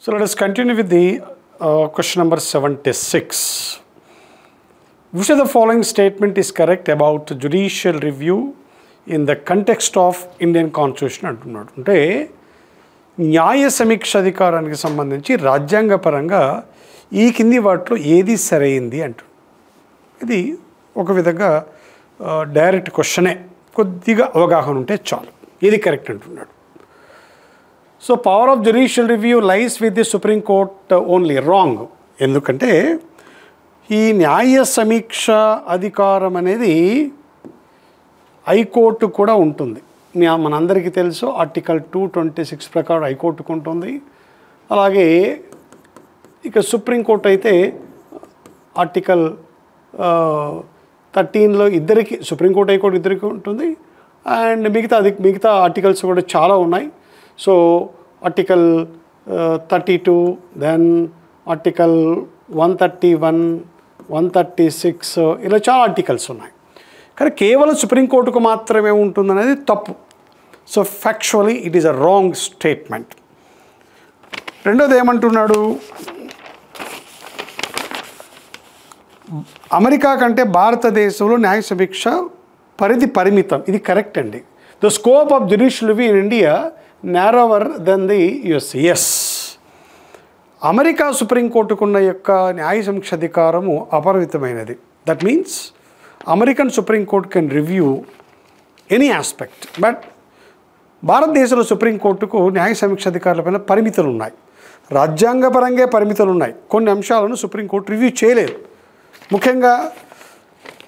So let us continue with the question number 76. Which of the following statement is correct about judicial review in the context of Indian Constitution అంటున్నాడు. అంటే న్యాయ సమీక్ష అధికారానికి సంబంధించి రాజ్యాంగపరంగా ఈ కింది వాటిలో ఏది సరైంది అంటున్నాడు. ఇది ఒక విధంగా డైరెక్ట్ క్వశ్చనే, కొద్దిగా అవగాహన ఉంటే చాలు. ఇది కరెక్ట్ అంటున్నాడు. So power of judicial review lies with the supreme court only. Wrong. ఎందుకంటే ఈ న్యాయ సమీక్ష అధికారం అనేది హైకోర్టు కూడా ఉంటుంది. మనందరికీ తెలుసు ఆర్టికల్ 226 ప్రకారం హైకోర్టుకు ఉంటుంది. అలాగే ఇక సుప్రీంకోర్టు అయితే ఆర్టికల్ 13లో ఇద్దరికి, సుప్రీంకోర్టు హైకోర్టు ఇద్దరికి ఉంటుంది. అండ్ మిగతా ఆర్టికల్స్ కూడా చాలా ఉన్నాయి. సో ఆర్టికల్ 32, దెన్ ఆర్టికల్ 131, 136 ఇలా చాలా ఆర్టికల్స్ ఉన్నాయి. కానీ కేవలం సుప్రీంకోర్టుకు మాత్రమే ఉంటుందనేది తప్పు. So factually it is a wrong statement. రెండోది ఏమంటున్నాడు, అమెరికా కంటే భారతదేశంలో న్యాయ సమీక్ష పరిధి పరిమితం. ఇది కరెక్ట్ అండి. The scope of judicial review in India narrower than the US. Yes. America సుప్రీంకోర్టుకున్న యొక్క న్యాయ సమీక్ష అధికారము అపరిమితమైనది. That means American supreme court can review any aspect. But భారతదేశంలో సుప్రీంకోర్టుకు న్యాయ సమీక్ష అధికారులపైన పరిమితులు ఉన్నాయి. రాజ్యాంగపరంగా పరిమితులు ఉన్నాయి. కొన్ని అంశాలను సుప్రీంకోర్టు రివ్యూ చేయలేదు. ముఖ్యంగా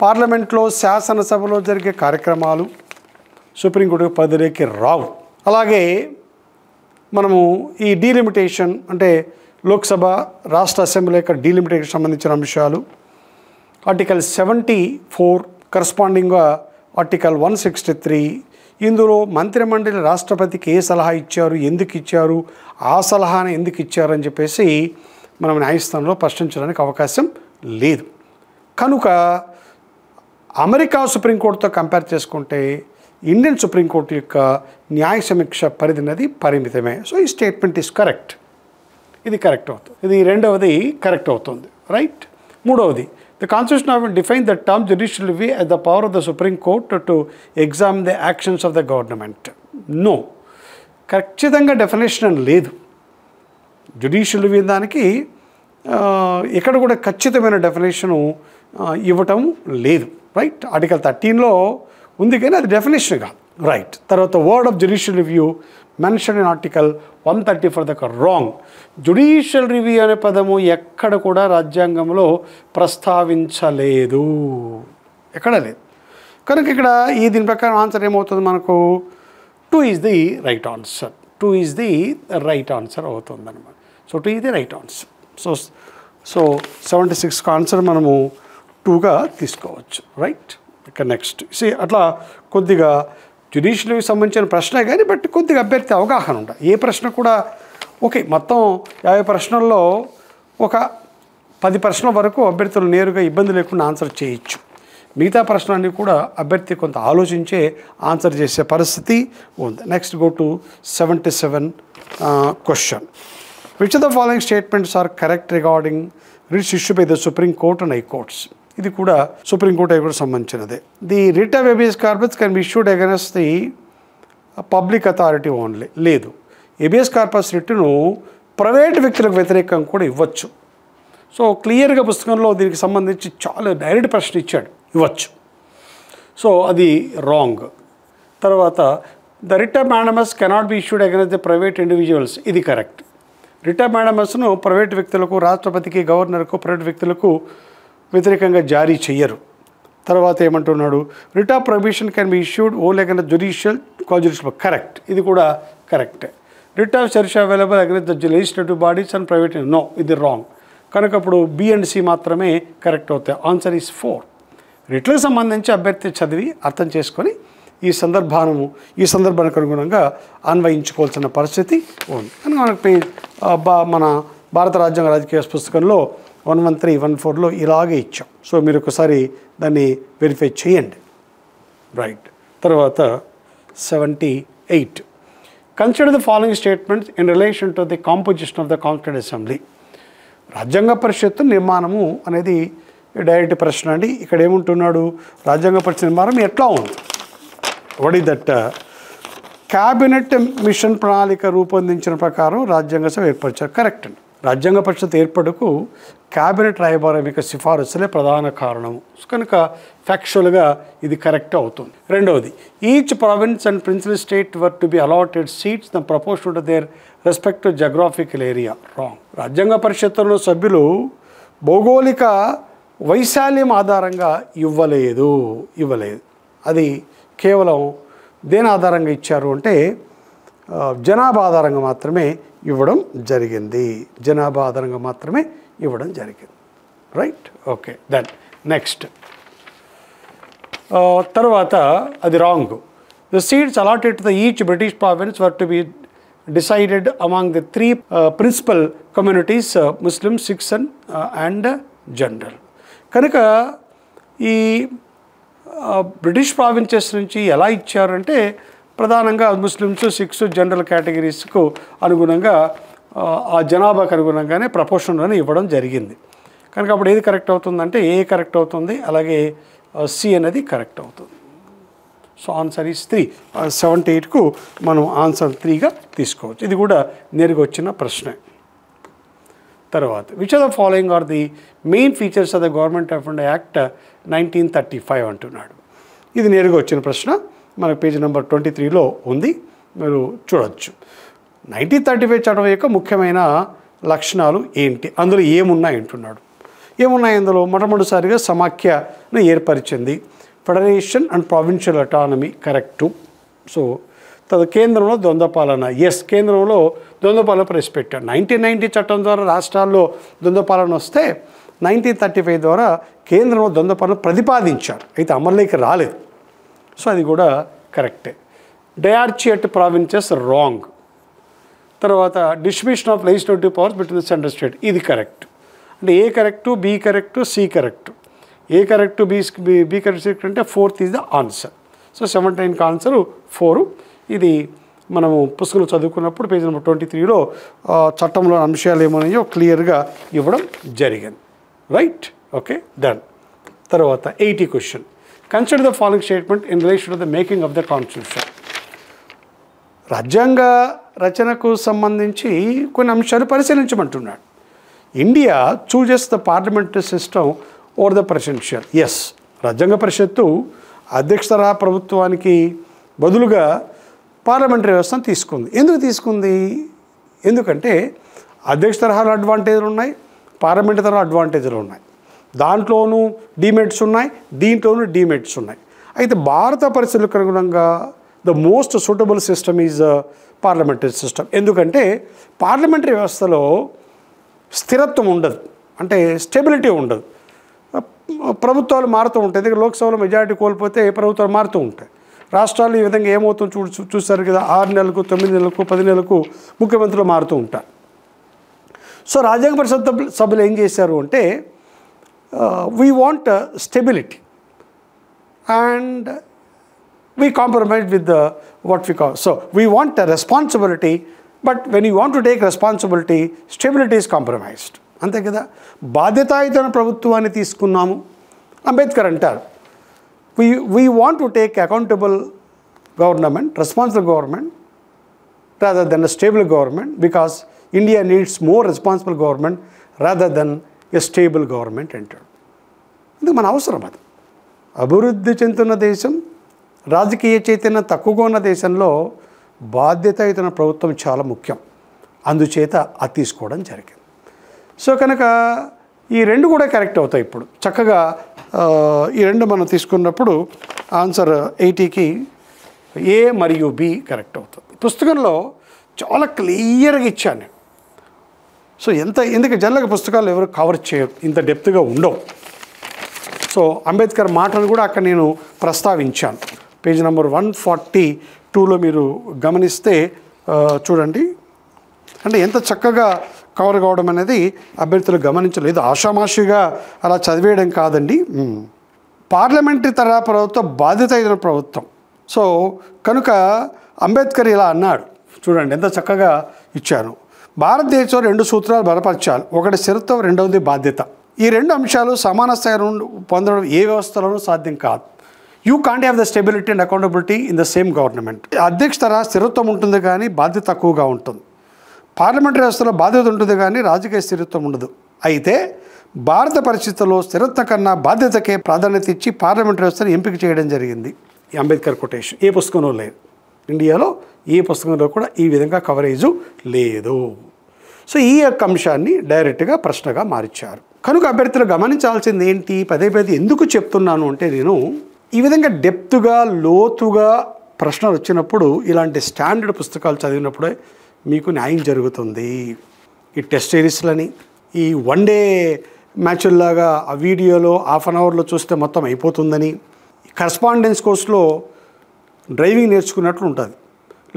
పార్లమెంట్లో, శాసనసభలో జరిగే కార్యక్రమాలు సుప్రీంకోర్టుకు పరిధిలోకి రావు. అలాగే మనము ఈ డీలిమిటేషన్ అంటే లోక్సభ, రాష్ట్ర అసెంబ్లీ యొక్క డీలిమిటేషన్ సంబంధించిన అంశాలు, ఆర్టికల్ 74 కరస్పాండింగ్గా ఆర్టికల్ 163, ఇందులో మంత్రిమండలి రాష్ట్రపతికి ఏ సలహా ఇచ్చారు, ఎందుకు ఇచ్చారు, ఆ సలహాను ఎందుకు ఇచ్చారు అని చెప్పేసి మనం న్యాయస్థానంలో ప్రశ్నించడానికి అవకాశం లేదు. కనుక అమెరికా సుప్రీంకోర్టుతో కంపేర్ చేసుకుంటే ఇండియన్ సుప్రీంకోర్టు యొక్క న్యాయ సమీక్ష పరిధినది పరిమితమే. సో ఈ స్టేట్మెంట్ ఈస్ కరెక్ట్. ఇది కరెక్ట్ అవుతుంది. ఇది రెండవది కరెక్ట్ అవుతుంది. రైట్. మూడవది, the constitution of define the term judicial review at the power of the supreme court to examine the actions of the government. No, ఖచ్చితంగా డెఫినేషన్ అని లేదు. జ్యుడిషియల్ రివ్యూ దానికి ఎక్కడ కూడా ఖచ్చితమైన డెఫినేషను ఇవ్వటం లేదు. రైట్. ఆర్టికల్ 13లో ఉంది కానీ అది డెఫినేషన్ కాదు. రైట్. తర్వాత word of judicial review mention in article 134 దాకా రాంగ్. జ్యుడిషియల్ రివ్యూ అనే పదము ఎక్కడ కూడా రాజ్యాంగంలో ప్రస్తావించలేదు, ఎక్కడ లేదు. కనుక ఇక్కడ దీని ప్రకారం ఆన్సర్ ఏమవుతుంది మనకు, 2 is the right answer. 2 is the right answer అవుతుంది అనమాట. So 2 is the right answer. So 76కి ఆన్సర్ మనము 2గా తీసుకోవచ్చు. రైట్. ఇక నెక్స్ట్ అట్లా కొద్దిగా జ్యుడిషియల్కి సంబంధించిన ప్రశ్న కానీ బట్ కొద్దిగా అభ్యర్థి అవగాహన ఉండాలి. ఏ ప్రశ్న కూడా ఓకే, మొత్తం 50 ప్రశ్నల్లో ఒక 10 ప్రశ్నల వరకు అభ్యర్థులు నేరుగా ఇబ్బంది లేకుండా ఆన్సర్ చేయొచ్చు. మిగతా ప్రశ్నలన్నీ కూడా అభ్యర్థి కొంత ఆలోచించే ఆన్సర్ చేసే పరిస్థితి ఉంది. Next go to 77 question. Which of the following statements are correct regarding writs issue by the supreme court and high courts. ఇది కూడా సుప్రీంకోర్టు హైకోర్టు సంబంధించినదే. The writ of habeas corpus can be issued against the public authority only. లేదు, habeas corpus రిట్ను private వ్యక్తులకు వ్యతిరేకంగా కూడా ఇవ్వచ్చు. సో క్లియర్గా పుస్తకంలో దీనికి సంబంధించి చాలా డైరెక్ట్ ప్రశ్న ఇచ్చాడు, ఇవ్వచ్చు. సో అది రాంగ్. తర్వాత the writ of mandamus cannot be issued against the private individuals. ఇది కరెక్ట్. రిట్ ఆఫ్ మ్యాండమస్ను ప్రైవేట్ వ్యక్తులకు, రాష్ట్రపతికి, గవర్నర్కు, ప్రైవేట్ వ్యక్తులకు వ్యతిరేకంగా జారీ చెయ్యరు. తర్వాత ఏమంటున్నాడు, writ of prohibition can be issued only against judicial constitutional. Correct. ఇది కూడా కరెక్టే. Writ of search available against the legislative bodies and private. No, ఇది రాంగ్. కనుక ఇప్పుడు బి అండ్ సి మాత్రమే కరెక్ట్ అవుతాయి. Answer is 4. రిట్లకు సంబంధించి అభ్యర్థి చదివి అర్థం చేసుకొని ఈ సందర్భానికి అనుగుణంగా అన్వయించుకోవాల్సిన పరిస్థితి ఉంది. కనుక మనకి మన భారత రాజ్యాంగ రాజకీయ పుస్తకంలో 113, 114లో ఇలాగే ఇచ్చాం. సో మీరు ఒకసారి దాన్ని వెరిఫై చేయండి. రైట్. తర్వాత 78 consider the following statements in relation to the composition of the constituent assembly. రాజ్యాంగ పరిషత్తు నిర్మాణము అనేది డైరెక్ట్ ప్రశ్న అండి. ఇక్కడ ఏముంటున్నాడు, రాజ్యాంగ పరిషత్ నిర్మాణం ఎట్లా ఉంది, what is that? Cabinet machine ప్రణాళిక రూపొందించిన ప్రకారం రాజ్యాంగ సభ ఏర్పరిచారు. కరెక్ట్ అండి. రాజ్యాంగ పరిషత్ ఏర్పడకు క్యాబినెట్ రాయబారం యొక్క సిఫారసులే ప్రధాన కారణము. కనుక ఫ్యాక్చువల్గా ఇది కరెక్ట్ అవుతుంది. రెండవది, each province and principal state were to be allotted seats the proportional to their respective geographical area. Wrong. రాజ్యాంగ పరిషత్తులో సభ్యులు భౌగోళిక వైశాల్యం ఆధారంగా ఇవ్వలేదు. అది కేవలం దేని ఆధారంగా ఇచ్చారు అంటే జనాభా ఆధారంగా మాత్రమే ఇవ్వడం జరిగింది. రైట్. ఓకే. దెన్ నెక్స్ట్ తర్వాత అది wrong. The seats allotted to the each British province were to be decided among the 3 principal communities, Muslim, Sikhs and general. కనుక ఈ బ్రిటిష్ ప్రావిన్సెస్ నుంచి ఎలా ఇచ్చారంటే ప్రధానంగా ముస్లిమ్స్, సిఖ్స్, జనరల్ కేటగిరీస్కు అనుగుణంగా ఆ జనాభాకు అనుగుణంగానే ప్రపోర్షన్లోనే ఇవ్వడం జరిగింది. కనుక అప్పుడు ఏది కరెక్ట్ అవుతుందంటే ఏ కరెక్ట్ అవుతుంది, అలాగే సి అనేది కరెక్ట్ అవుతుంది. So answer is 3. 78కు మనం ఆన్సర్ 3గా తీసుకోవచ్చు. ఇది కూడా నేరుగా వచ్చిన ప్రశ్నే. తర్వాత, which are the following are the main features of the government of India act 1935 అంటున్నాడు. ఇది నేరుగా వచ్చిన ప్రశ్న. మన పేజీ నెంబర్ 23లో ఉంది, మీరు చూడవచ్చు. 1935 చట్టం యొక్క ముఖ్యమైన లక్షణాలు ఏంటి, అందులో ఏమున్నాయి అంటున్నాడు. ఏమున్నాయి అందులో? మొట్టమొదటిసారిగా సమాఖ్యను ఏర్పరిచింది. Federation and provincial autonomy correct. So కేంద్రంలో ద్వంద్వ పాలన. కేంద్రంలో ద్వంద్వ పాలన ప్రవేశపెట్టాడు. 1990 చట్టం ద్వారా రాష్ట్రాల్లో ద్వంద్వ పాలన వస్తే 1935 ద్వారా కేంద్రంలో ద్వంద్వ పాలన ప్రతిపాదించారు, అయితే అమల్లోకి రాలేదు. సో అది కూడా కరెక్టే. Diarchy at provinces wrong. తర్వాత distribution of legislative powers between the central state, ఇది కరెక్ట్. అంటే A correct, B correct, C correct. A correct, B correct అంటే 4th is the answer. So 17కి ఆన్సరు 4. ఇది మనము పుస్తకంలో చదువుకున్నప్పుడు పేజీ నెంబర్ 23లో చట్టంలో అంశాలు ఏమన్నాయో క్లియర్గా ఇవ్వడం జరిగింది. రైట్. ఓకే. డన్. తర్వాత 80 question. Consider the following statement in relation to the making of the constitution. రాజ్యాంగ రచనకు సంబంధించి కొన్ని అంశాలు పరిశీలించమంటున్నాడు. India chooses the parliamentary system over the presidential. రాజ్యాంగ పరిషత్తు అధ్యక్ష తరహా ప్రభుత్వానికి బదులుగా పార్లమెంటరీ వ్యవస్థను తీసుకుంది. ఎందుకు తీసుకుంది? ఎందుకంటే అధ్యక్ష తరహాలో అడ్వాంటేజ్లు ఉన్నాయి, పార్లమెంటరీ తరహా అడ్వాంటేజ్లు ఉన్నాయి. దాంట్లోనూ డిమెరిట్స్ ఉన్నాయి, దీంట్లోనూ డిమెరిట్స్ ఉన్నాయి. అయితే భారత పరిస్థితులకు అనుగుణంగా the most suitable system is parliamentary system. ఎందుకంటే పార్లమెంటరీ వ్యవస్థలో స్థిరత్వం ఉండదు, అంటే స్టెబిలిటీ ఉండదు. ప్రభుత్వాలు మారుతూ ఉంటాయి. దగ్గర లోక్సభలో మెజారిటీ కోల్పోతే ప్రభుత్వాలు మారుతూ ఉంటాయి. రాష్ట్రాలు ఈ విధంగా ఏమవుతుందో చూస్తారు కదా, 6 నెలలకు, 9 నెలలకు, 10 నెలలకు ముఖ్యమంత్రులు మారుతూ ఉంటారు. సో రాజ్యాంగ పరిషత్ సభ్యులు ఏం చేశారు అంటే we want stability and we compromise with what we call. So we want a responsibility, but when you want to take responsibility, stability is compromised. అంతే కదా. బాధ్యతాయుతమైన ప్రభుత్వాన్ని తీసుకున్నాము. అంబేద్కర్ అంటారు, we want to take accountable government, responsible government, rather than a stable government, because India needs more responsible government rather than a stable government అంటాడు. ఇది మన అవసరం. అది అభివృద్ధి చెందుతున్న దేశం, రాజకీయ చైతన్యం తక్కువగా ఉన్న దేశంలో బాధ్యతాయుతమైన ప్రభుత్వం చాలా ముఖ్యం. అందుచేత అది తీసుకోవడం జరిగింది. సో కనుక ఈ రెండు కూడా కరెక్ట్ అవుతాయి. ఇప్పుడు చక్కగా ఈ రెండు మనం తీసుకున్నప్పుడు ఆన్సర్ 80కి ఏ మరియు బి కరెక్ట్ అవుతుంది. పుస్తకంలో చాలా క్లియర్గా ఇచ్చాను నేను. సో ఎందుకు జనరల్గా పుస్తకాలు ఎవరు కవర్ చేయరు, ఇంత డెప్త్గా ఉండవు. సో అంబేద్కర్ మాటను కూడా అక్కడ నేను ప్రస్తావించాను. పేజ్ నెంబర్ 142లో మీరు గమనిస్తే చూడండి, అంటే ఎంత చక్కగా కవర్ కావడం అనేది అభ్యర్థులు గమనించలేదు. ఆషామాషిగా అలా చదివేయడం కాదండి. పార్లమెంటరీ తరహా ప్రభుత్వం బాధ్యత అయిన ప్రభుత్వం. సో కనుక అంబేద్కర్ ఇలా అన్నాడు, చూడండి ఎంత చక్కగా ఇచ్చాను. భారతదేశం 2 సూత్రాలు బలపరచాలి. ఒకటి స్థిరత్వం, రెండవది బాధ్యత. ఈ 2 అంశాలు సమాన స్థాయిలో పొందడం ఏ వ్యవస్థలోనూ సాధ్యం కాదు. You can't have the stability and accountability in the same government. అధ్యక్షతర స్థిరత్వం ఉంటుంది కానీ బాధ్యత తక్కువగా ఉంటుంది. పార్లమెంటరీ వ్యవస్థలో బాధ్యత ఉంటుంది కానీ రాజకీయ స్థిరత్వం ఉండదు. అయితే భారత పరిస్థితుల్లో స్థిరత్వం కన్నా బాధ్యతకే ప్రాధాన్యత ఇచ్చి పార్లమెంటరీ వ్యవస్థను ఎంపిక చేయడం జరిగింది. ఈ అంబేద్కర్ కొటేషన్ ఏ పుస్తకంలో లేదు. ఇండియాలో ఏ పుస్తకంలో కూడా ఈ విధంగా కవరేజు లేదు. సో ఈ యొక్క అంశాన్ని డైరెక్ట్గా ప్రశ్నగా మార్చారు. కనుక అభ్యర్థులు గమనించాల్సింది ఏంటి, పదే ఎందుకు చెప్తున్నాను అంటే, నేను ఈ విధంగా డెప్త్గా లోతుగా ప్రశ్నలు వచ్చినప్పుడు ఇలాంటి స్టాండర్డ్ పుస్తకాలు చదివినప్పుడే మీకు న్యాయం జరుగుతుంది. ఈ టెస్ట్ సిరీస్లని, ఈ 1 డే మ్యాచ్ల్లాగా ఆ వీడియోలో హాఫ్ అన్ అవర్లో చూస్తే మొత్తం అయిపోతుందని, కరస్పాండెన్స్ కోర్సులో డ్రైవింగ్ నేర్చుకున్నట్లు ఉంటుంది,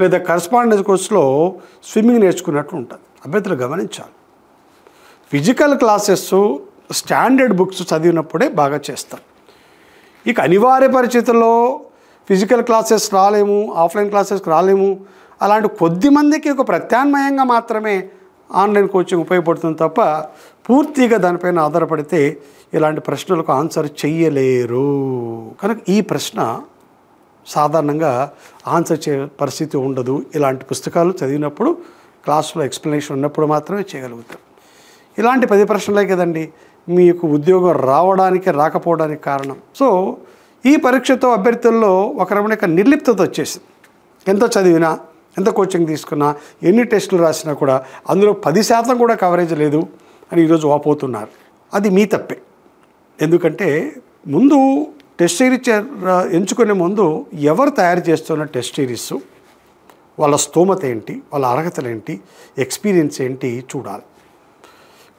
లేదా కరస్పాండెన్స్ కోర్సులో స్విమ్మింగ్ నేర్చుకున్నట్లు ఉంటుంది. అభ్యర్థులు గమనించాలి. ఫిజికల్ క్లాసెస్ స్టాండర్డ్ బుక్స్ చదివినప్పుడే బాగా చేస్తారు. ఇక అనివార్య పరిస్థితుల్లో ఫిజికల్ క్లాసెస్ రాలేము, ఆఫ్లైన్ క్లాసెస్కి రాలేము, అలాంటి కొద్ది మందికి ఒక ప్రత్యామ్నాయంగా మాత్రమే ఆన్లైన్ కోచింగ్ ఉపయోగపడుతుంది తప్ప పూర్తిగా దానిపైన ఆధారపడితే ఇలాంటి ప్రశ్నలకు ఆన్సర్ చెయ్యలేరు. కనుక ఈ ప్రశ్న సాధారణంగా ఆన్సర్ పరిస్థితి ఉండదు. ఇలాంటి పుస్తకాలు చదివినప్పుడు, క్లాసులో ఎక్స్ప్లెనేషన్ ఉన్నప్పుడు మాత్రమే చేయగలుగుతారు. ఇలాంటి 10 ప్రశ్నలే కదండి మీకు ఉద్యోగం రావడానికి రాకపోవడానికి కారణం. సో ఈ పరీక్షతో అభ్యర్థుల్లో ఒక రకమైన నిర్లిప్తత వచ్చేసింది. ఎంత చదివినా, ఎంత కోచింగ్ తీసుకున్నా, ఎన్ని టెస్టులు రాసినా కూడా అందులో 10% కూడా కవరేజ్ లేదు అని ఈరోజు వాపోతున్నారు. అది మీ తప్పే. ఎందుకంటే ముందు టెస్ట్ సిరీస్ ఎంచుకునే ముందు ఎవరు తయారు చేస్తున్న టెస్ట్ సిరీస్, వాళ్ళ స్తోమత ఏంటి, వాళ్ళ అర్హతలు ఏంటి, ఎక్స్పీరియన్స్ ఏంటి చూడాలి.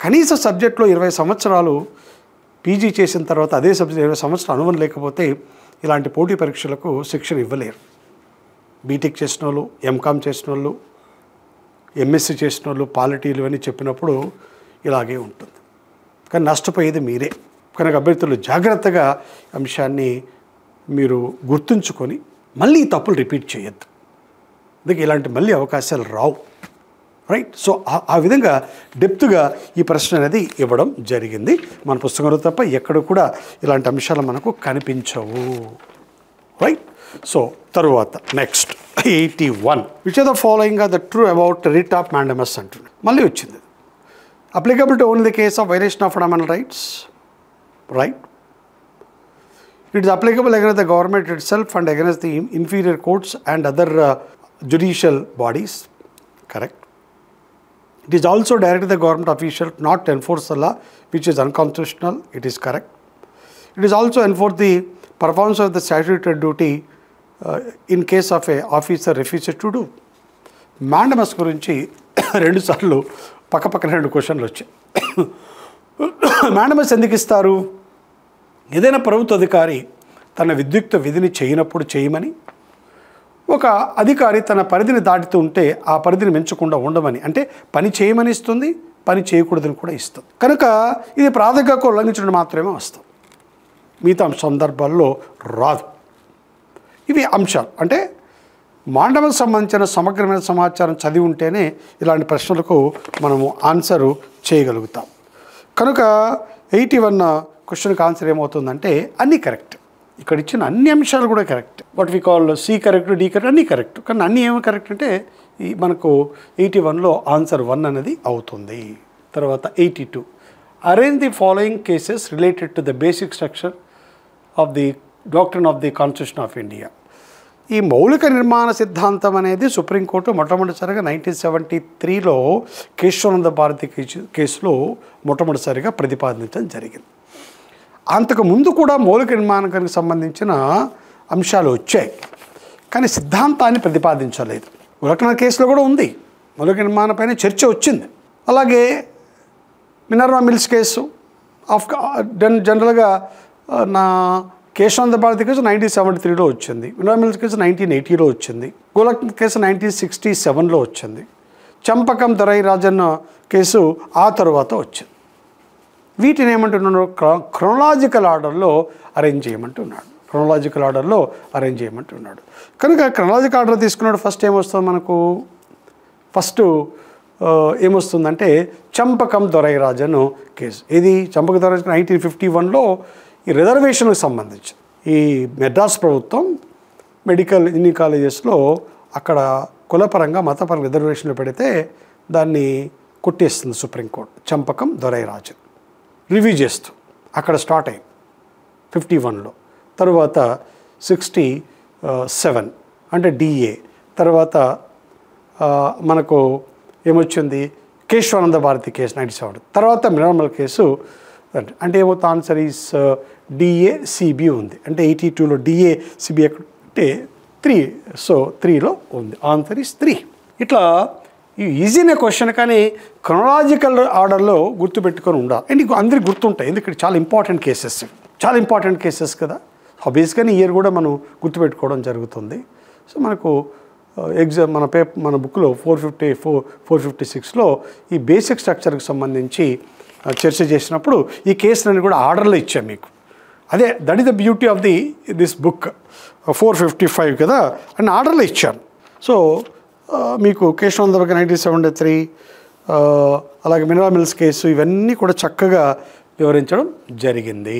కనీస సబ్జెక్ట్లో 20 సంవత్సరాలు పీజీ చేసిన తర్వాత అదే సబ్జెక్ట్ 20 సంవత్సరాలు అనుభవం లేకపోతే ఇలాంటి పోటీ పరీక్షలకు శిక్షణ ఇవ్వలేరు. బీటెక్ చేసిన వాళ్ళు, ఎంకామ్ చేసిన వాళ్ళు, ఎంఎస్సీ చేసిన వాళ్ళు, పాలిటీలు అని చెప్పినప్పుడు ఇలాగే ఉంటుంది. కానీ నష్టపోయేది మీరే. కనుక అభ్యర్థులు జాగ్రత్తగా అంశాన్ని మీరు గుర్తుంచుకొని మళ్ళీ ఈ తప్పులు రిపీట్ చేయొద్దు. అందుకే ఇలాంటి మళ్ళీ అవకాశాలు రావు. రైట్. సో ఆ విధంగా డెప్త్గా ఈ ప్రశ్న అనేది ఇవ్వడం జరిగింది. మన పుస్తకంలో తప్ప ఎక్కడ కూడా ఇలాంటి అంశాలు మనకు కనిపించవు. రైట్. సో తరువాత next 81 which are the following are the true about writ of mandamus అంటుంది. మళ్ళీ వచ్చింది. Applicable to only the case of violation of fundamental rights. Right. It is applicable against the government itself and against the inferior courts and other judicial bodies. Correct. It is also directed the government official not to enforce the law which is unconstitutional. It is correct. It is also enforce the performance of the statutory duty in case of a officer refuses to do. Mandamus గురించి 2 సార్లు పక్కపక్కన 2 క్వశ్చన్లు వచ్చాయి. Mandamus ఎందుకు ఇస్తారు? ఏదైనా ప్రభుత్వ అధికారి తన విద్యుక్త విధిని చేయనప్పుడు చేయమని, ఒక అధికారి తన పరిధిని దాటుతూ ఉంటే ఆ పరిధిని మించకుండా ఉండమని, అంటే పని చేయమని ఇస్తుంది, పని చేయకూడదని కూడా ఇస్తుంది. కనుక ఇది ప్రాథమికంగా ఉల్లంఘించడం మాత్రమే వస్తుంది, మిగతా సందర్భాల్లో రాదు. ఇవి అంశాలు. అంటే మాండమకు సంబంధించిన సమగ్రమైన సమాచారం చదివి ఉంటేనే ఇలాంటి ప్రశ్నలకు మనము ఆన్సరు చేయగలుగుతాం. కనుక 81 క్వశ్చన్కి ఆన్సర్ ఏమవుతుందంటే అన్నీ కరెక్ట్. ఇక్కడ ఇచ్చిన అన్ని అంశాలు కూడా correct. What we call C correct, D correct, అన్నీ కరెక్ట్. కానీ అన్నీ ఏమి కరెక్ట్ అంటే ఈ మనకు 81లో ఆన్సర్ 1 అనేది అవుతుంది. తర్వాత 82 arrange the following cases related to the basic structure of the doctrine of the constitution of India. ఈ మౌలిక నిర్మాణ సిద్ధాంతం అనేది సుప్రీంకోర్టు మొట్టమొదటిసారిగా 1973లో కేశవానంద భారతి కేసులో మొట్టమొదటిసారిగా ప్రతిపాదించడం జరిగింది. అంతకుముందు కూడా మౌలిక నిర్మాణానికి సంబంధించిన అంశాలు వచ్చాయి, కానీ సిద్ధాంతాన్ని ప్రతిపాదించలేదు. ఉలకన కేసులో కూడా ఉంది, మౌలిక నిర్మాణపైన చర్చ వచ్చింది. అలాగే మినర్వా మిల్స్ కేసు జనరల్గా నా కేశవానంద భారతి కేసు 1973లో వచ్చింది. మినర్వా మిల్స్ కేసు 1980లో వచ్చింది. గోలక్ కేసు 1967లో వచ్చింది. చంపకం దొరై రాజన్న కేసు ఆ తర్వాత వచ్చింది. వీటిని ఏమంటున్నాడు? క్రొనాలజికల్ ఆర్డర్లో అరేంజ్ చేయమంటున్నాడు. క్రొనాలజికల్ ఆర్డర్లో అరేంజ్ చేయమంటున్నాడు. కనుక క్రొనాలజికల్ ఆర్డర్ తీసుకున్నాడు. ఫస్ట్ ఏమొస్తుంది మనకు? ఫస్ట్ ఏమొస్తుందంటే చంపకం దొరైరాజన్ కేసు. ఇది చంపక దొరైరాజన్ 1951లో ఈ రిజర్వేషన్కి సంబంధించి ఈ మెడ్రాస్ ప్రభుత్వం మెడికల్ ఇంజనీరింగ్ కాలేజెస్లో అక్కడ కులపరంగా మతపరంగా రిజర్వేషన్లు పెడితే దాన్ని కొట్టేస్తుంది సుప్రీంకోర్టు. చంపకం దొరైరాజన్ రివ్యూ చేస్తూ అక్కడ స్టార్ట్ అయింది 51లో. తర్వాత 67 అంటే డిఏ. తర్వాత మనకు ఏమొచ్చింది కేశవానంద భారతి కేసు 97. తర్వాత మినరల్ కేసు అంటే ఏమవుతుంది ఆన్సర్ ఈస్ డిఏ సిబి ఉంది. అంటే 82లో డిఏ సిబి అంటే 3. సో 3లో ఉంది. Answer is 3. ఇట్లా ఈజీనే క్వశ్చన్ కానీ క్రొనాలజికల్ ఆర్డర్లో గుర్తుపెట్టుకొని ఉండాలి. అండ్ అందరికి గుర్తుంటాయి ఎందుకంటే చాలా ఇంపార్టెంట్ కేసెస్ కదా. బేసిక్గానే ఇయర్ కూడా మనం గుర్తుపెట్టుకోవడం జరుగుతుంది. సో మనకు ఎగ్జామ్ మన బుక్లో 456లో ఈ బేసిక్ స్ట్రక్చర్కి సంబంధించి చర్చ చేసినప్పుడు ఈ కేసులన్నీ కూడా ఆర్డర్లో ఇచ్చాను మీకు. అదే that is the beauty of this book 455 కదా అని ఆర్డర్లో ఇచ్చాను. సో మీకు కేశవానంద 1973 అలాగే మినరల్ మిల్స్ కేసు ఇవన్నీ కూడా చక్కగా వివరించడం జరిగింది.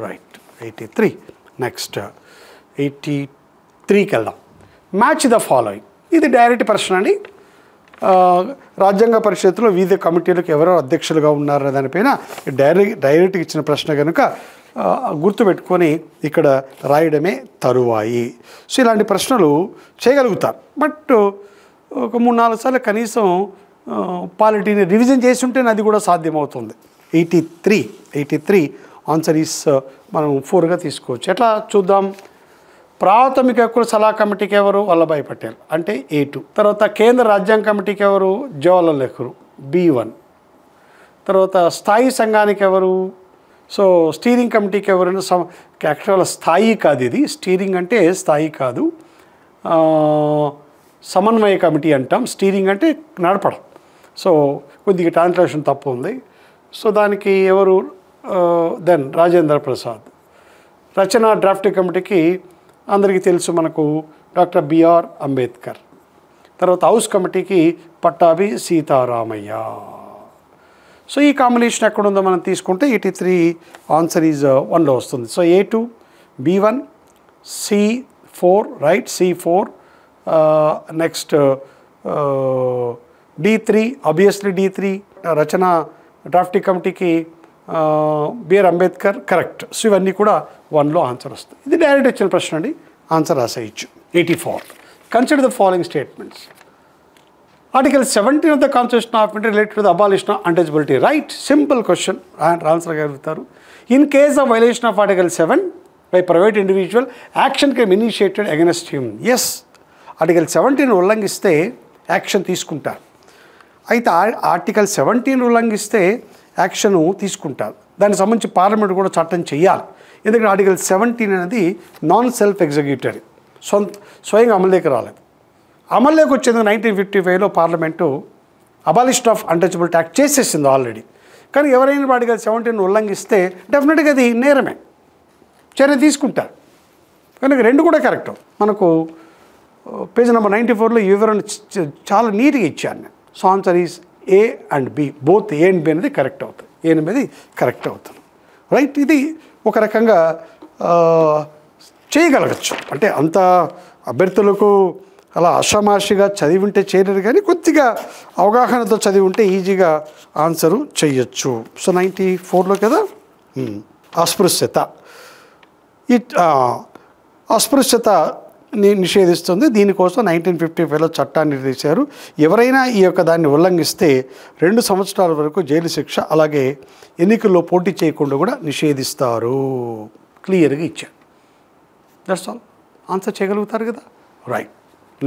రైట్ 83. నెక్స్ట్ 83కి వెళ్దాం. Match the following. ఇది డైరెక్ట్ ప్రశ్న అండి. రాజ్యాంగ పరిషత్తులో వివిధ కమిటీలకు ఎవరో అధ్యక్షులుగా ఉన్నారనే దానిపైన డైరెక్ట్గా ఇచ్చిన ప్రశ్న కనుక గుర్తుపెట్టుకొని ఇక్కడ రాయడమే తరువాయి. సో ఇలాంటి ప్రశ్నలు చేయగలుగుతారు. బట్ ఒక 3-4 సార్లు కనీసం పాలిటీని రివిజన్ చేసి ఉంటేనే అది కూడా సాధ్యమవుతుంది. 83 ఆన్సర్ ఈస్ మనం 4గా తీసుకోవచ్చు. ఎట్లా చూద్దాం. ప్రాథమిక హక్కుల సలహా కమిటీకి ఎవరు వల్లభాయ్ పటేల్ అంటే A2. తర్వాత కేంద్ర రాజ్యాంగ కమిటీకి ఎవరు జవహర్లాల్ నెహ్రూ B1. తర్వాత స్థాయి సంఘానికి ఎవరు సో స్టీరింగ్ కమిటీకి ఎవరైనా యాక్చువల్ స్థాయి కాదు ఇది. స్టీరింగ్ అంటే స్థాయి కాదు, సమన్వయ కమిటీ అంటాం. స్టీరింగ్ అంటే నడపడం. సో కొద్దిగా ట్రాన్స్లేషన్ తప్పు ఉంది. సో దానికి ఎవరు దెన్ రాజేంద్ర ప్రసాద్. రచన డ్రాఫ్టింగ్ కమిటీకి అందరికీ తెలుసు మనకు డాక్టర్ బిఆర్ అంబేద్కర్. తర్వాత హౌస్ కమిటీకి పట్టాభి సీతారామయ్య. సో ఈ కాంబినేషన్ ఎక్కడుందో మనం తీసుకుంటే 83 ఆన్సర్ ఈజ్ 1లో వస్తుంది. So A2 B1 C4 right C4 next D3 obviously D3 రచన డ్రాఫ్టింగ్ కమిటీకి బిఆర్ అంబేద్కర్ కరెక్ట్. సో ఇవన్నీ కూడా 1లో ఆన్సర్ వస్తుంది. ఇది డైరెక్ట్ వచ్చిన ప్రశ్న అండి. ఆన్సర్ రాసేయచ్చు. 84 consider the following statements. Article 17 of the Constitution of India related to the abolition of untouchability. Right? Simple question. Answer galugutaru. In case of violation of Article 7 by private individual, action can be initiated against him. Yes. Article 17 ఉల్లంఘిస్తే action తీసుకుంటారు. అయితే article 17 ఉల్లంఘిస్తే action తీసుకుంటారు. దానికి సంబంధించి parliament కూడా చట్టం చేయాలి. ఎందుకంటే ఆర్టికల్ 17 అనేది నాన్ సెల్ఫ్ ఎగ్జిక్యూటరీ, స్వయంగా అమలులోకి రాలేదు. అమల్లోకి వచ్చేందుకు 1955లో parliament abolition of untouchability act చేసేసింది ఆల్రెడీ. కానీ ఎవరైనా ఆర్టికల్ 17 ఉల్లంఘిస్తే డెఫినెట్గా అది నేరమే, చర్య తీసుకుంటారు. కనుక రెండు కూడా కరెక్ట్. మనకు పేజ్ నెంబర్ 94లో వివరణ చాలా నీట్గా ఇచ్చాను నేను. So answer is A and B. Both A and B అనేది కరెక్ట్ అవుతుంది. A అనేది కరెక్ట్ అవుతుంది. రైట్. ఇది ఒక రకంగా చేయగలగచ్చు. అంటే అంత అభ్యర్థులకు అలా అషమాషిగా చదివి ఉంటే చేయలేరు, కానీ కొద్దిగా అవగాహనతో చదివి ఉంటే ఈజీగా ఆన్సరు చేయొచ్చు. సో 94లో కదా అస్పృశ్యత. ఈ అస్పృశ్యత నిషేధిస్తుంది. దీనికోసం 1955లో చట్టాన్ని తీశారు. ఎవరైనా ఈ యొక్క దాన్ని ఉల్లంఘిస్తే 2 సంవత్సరాల వరకు జైలు శిక్ష, అలాగే ఎన్నికల్లో పోటీ చేయకుండా కూడా నిషేధిస్తారు. క్లియర్గా ఇచ్చారు. That's all. ఆన్సర్ చేయగలుగుతారు కదా. Right.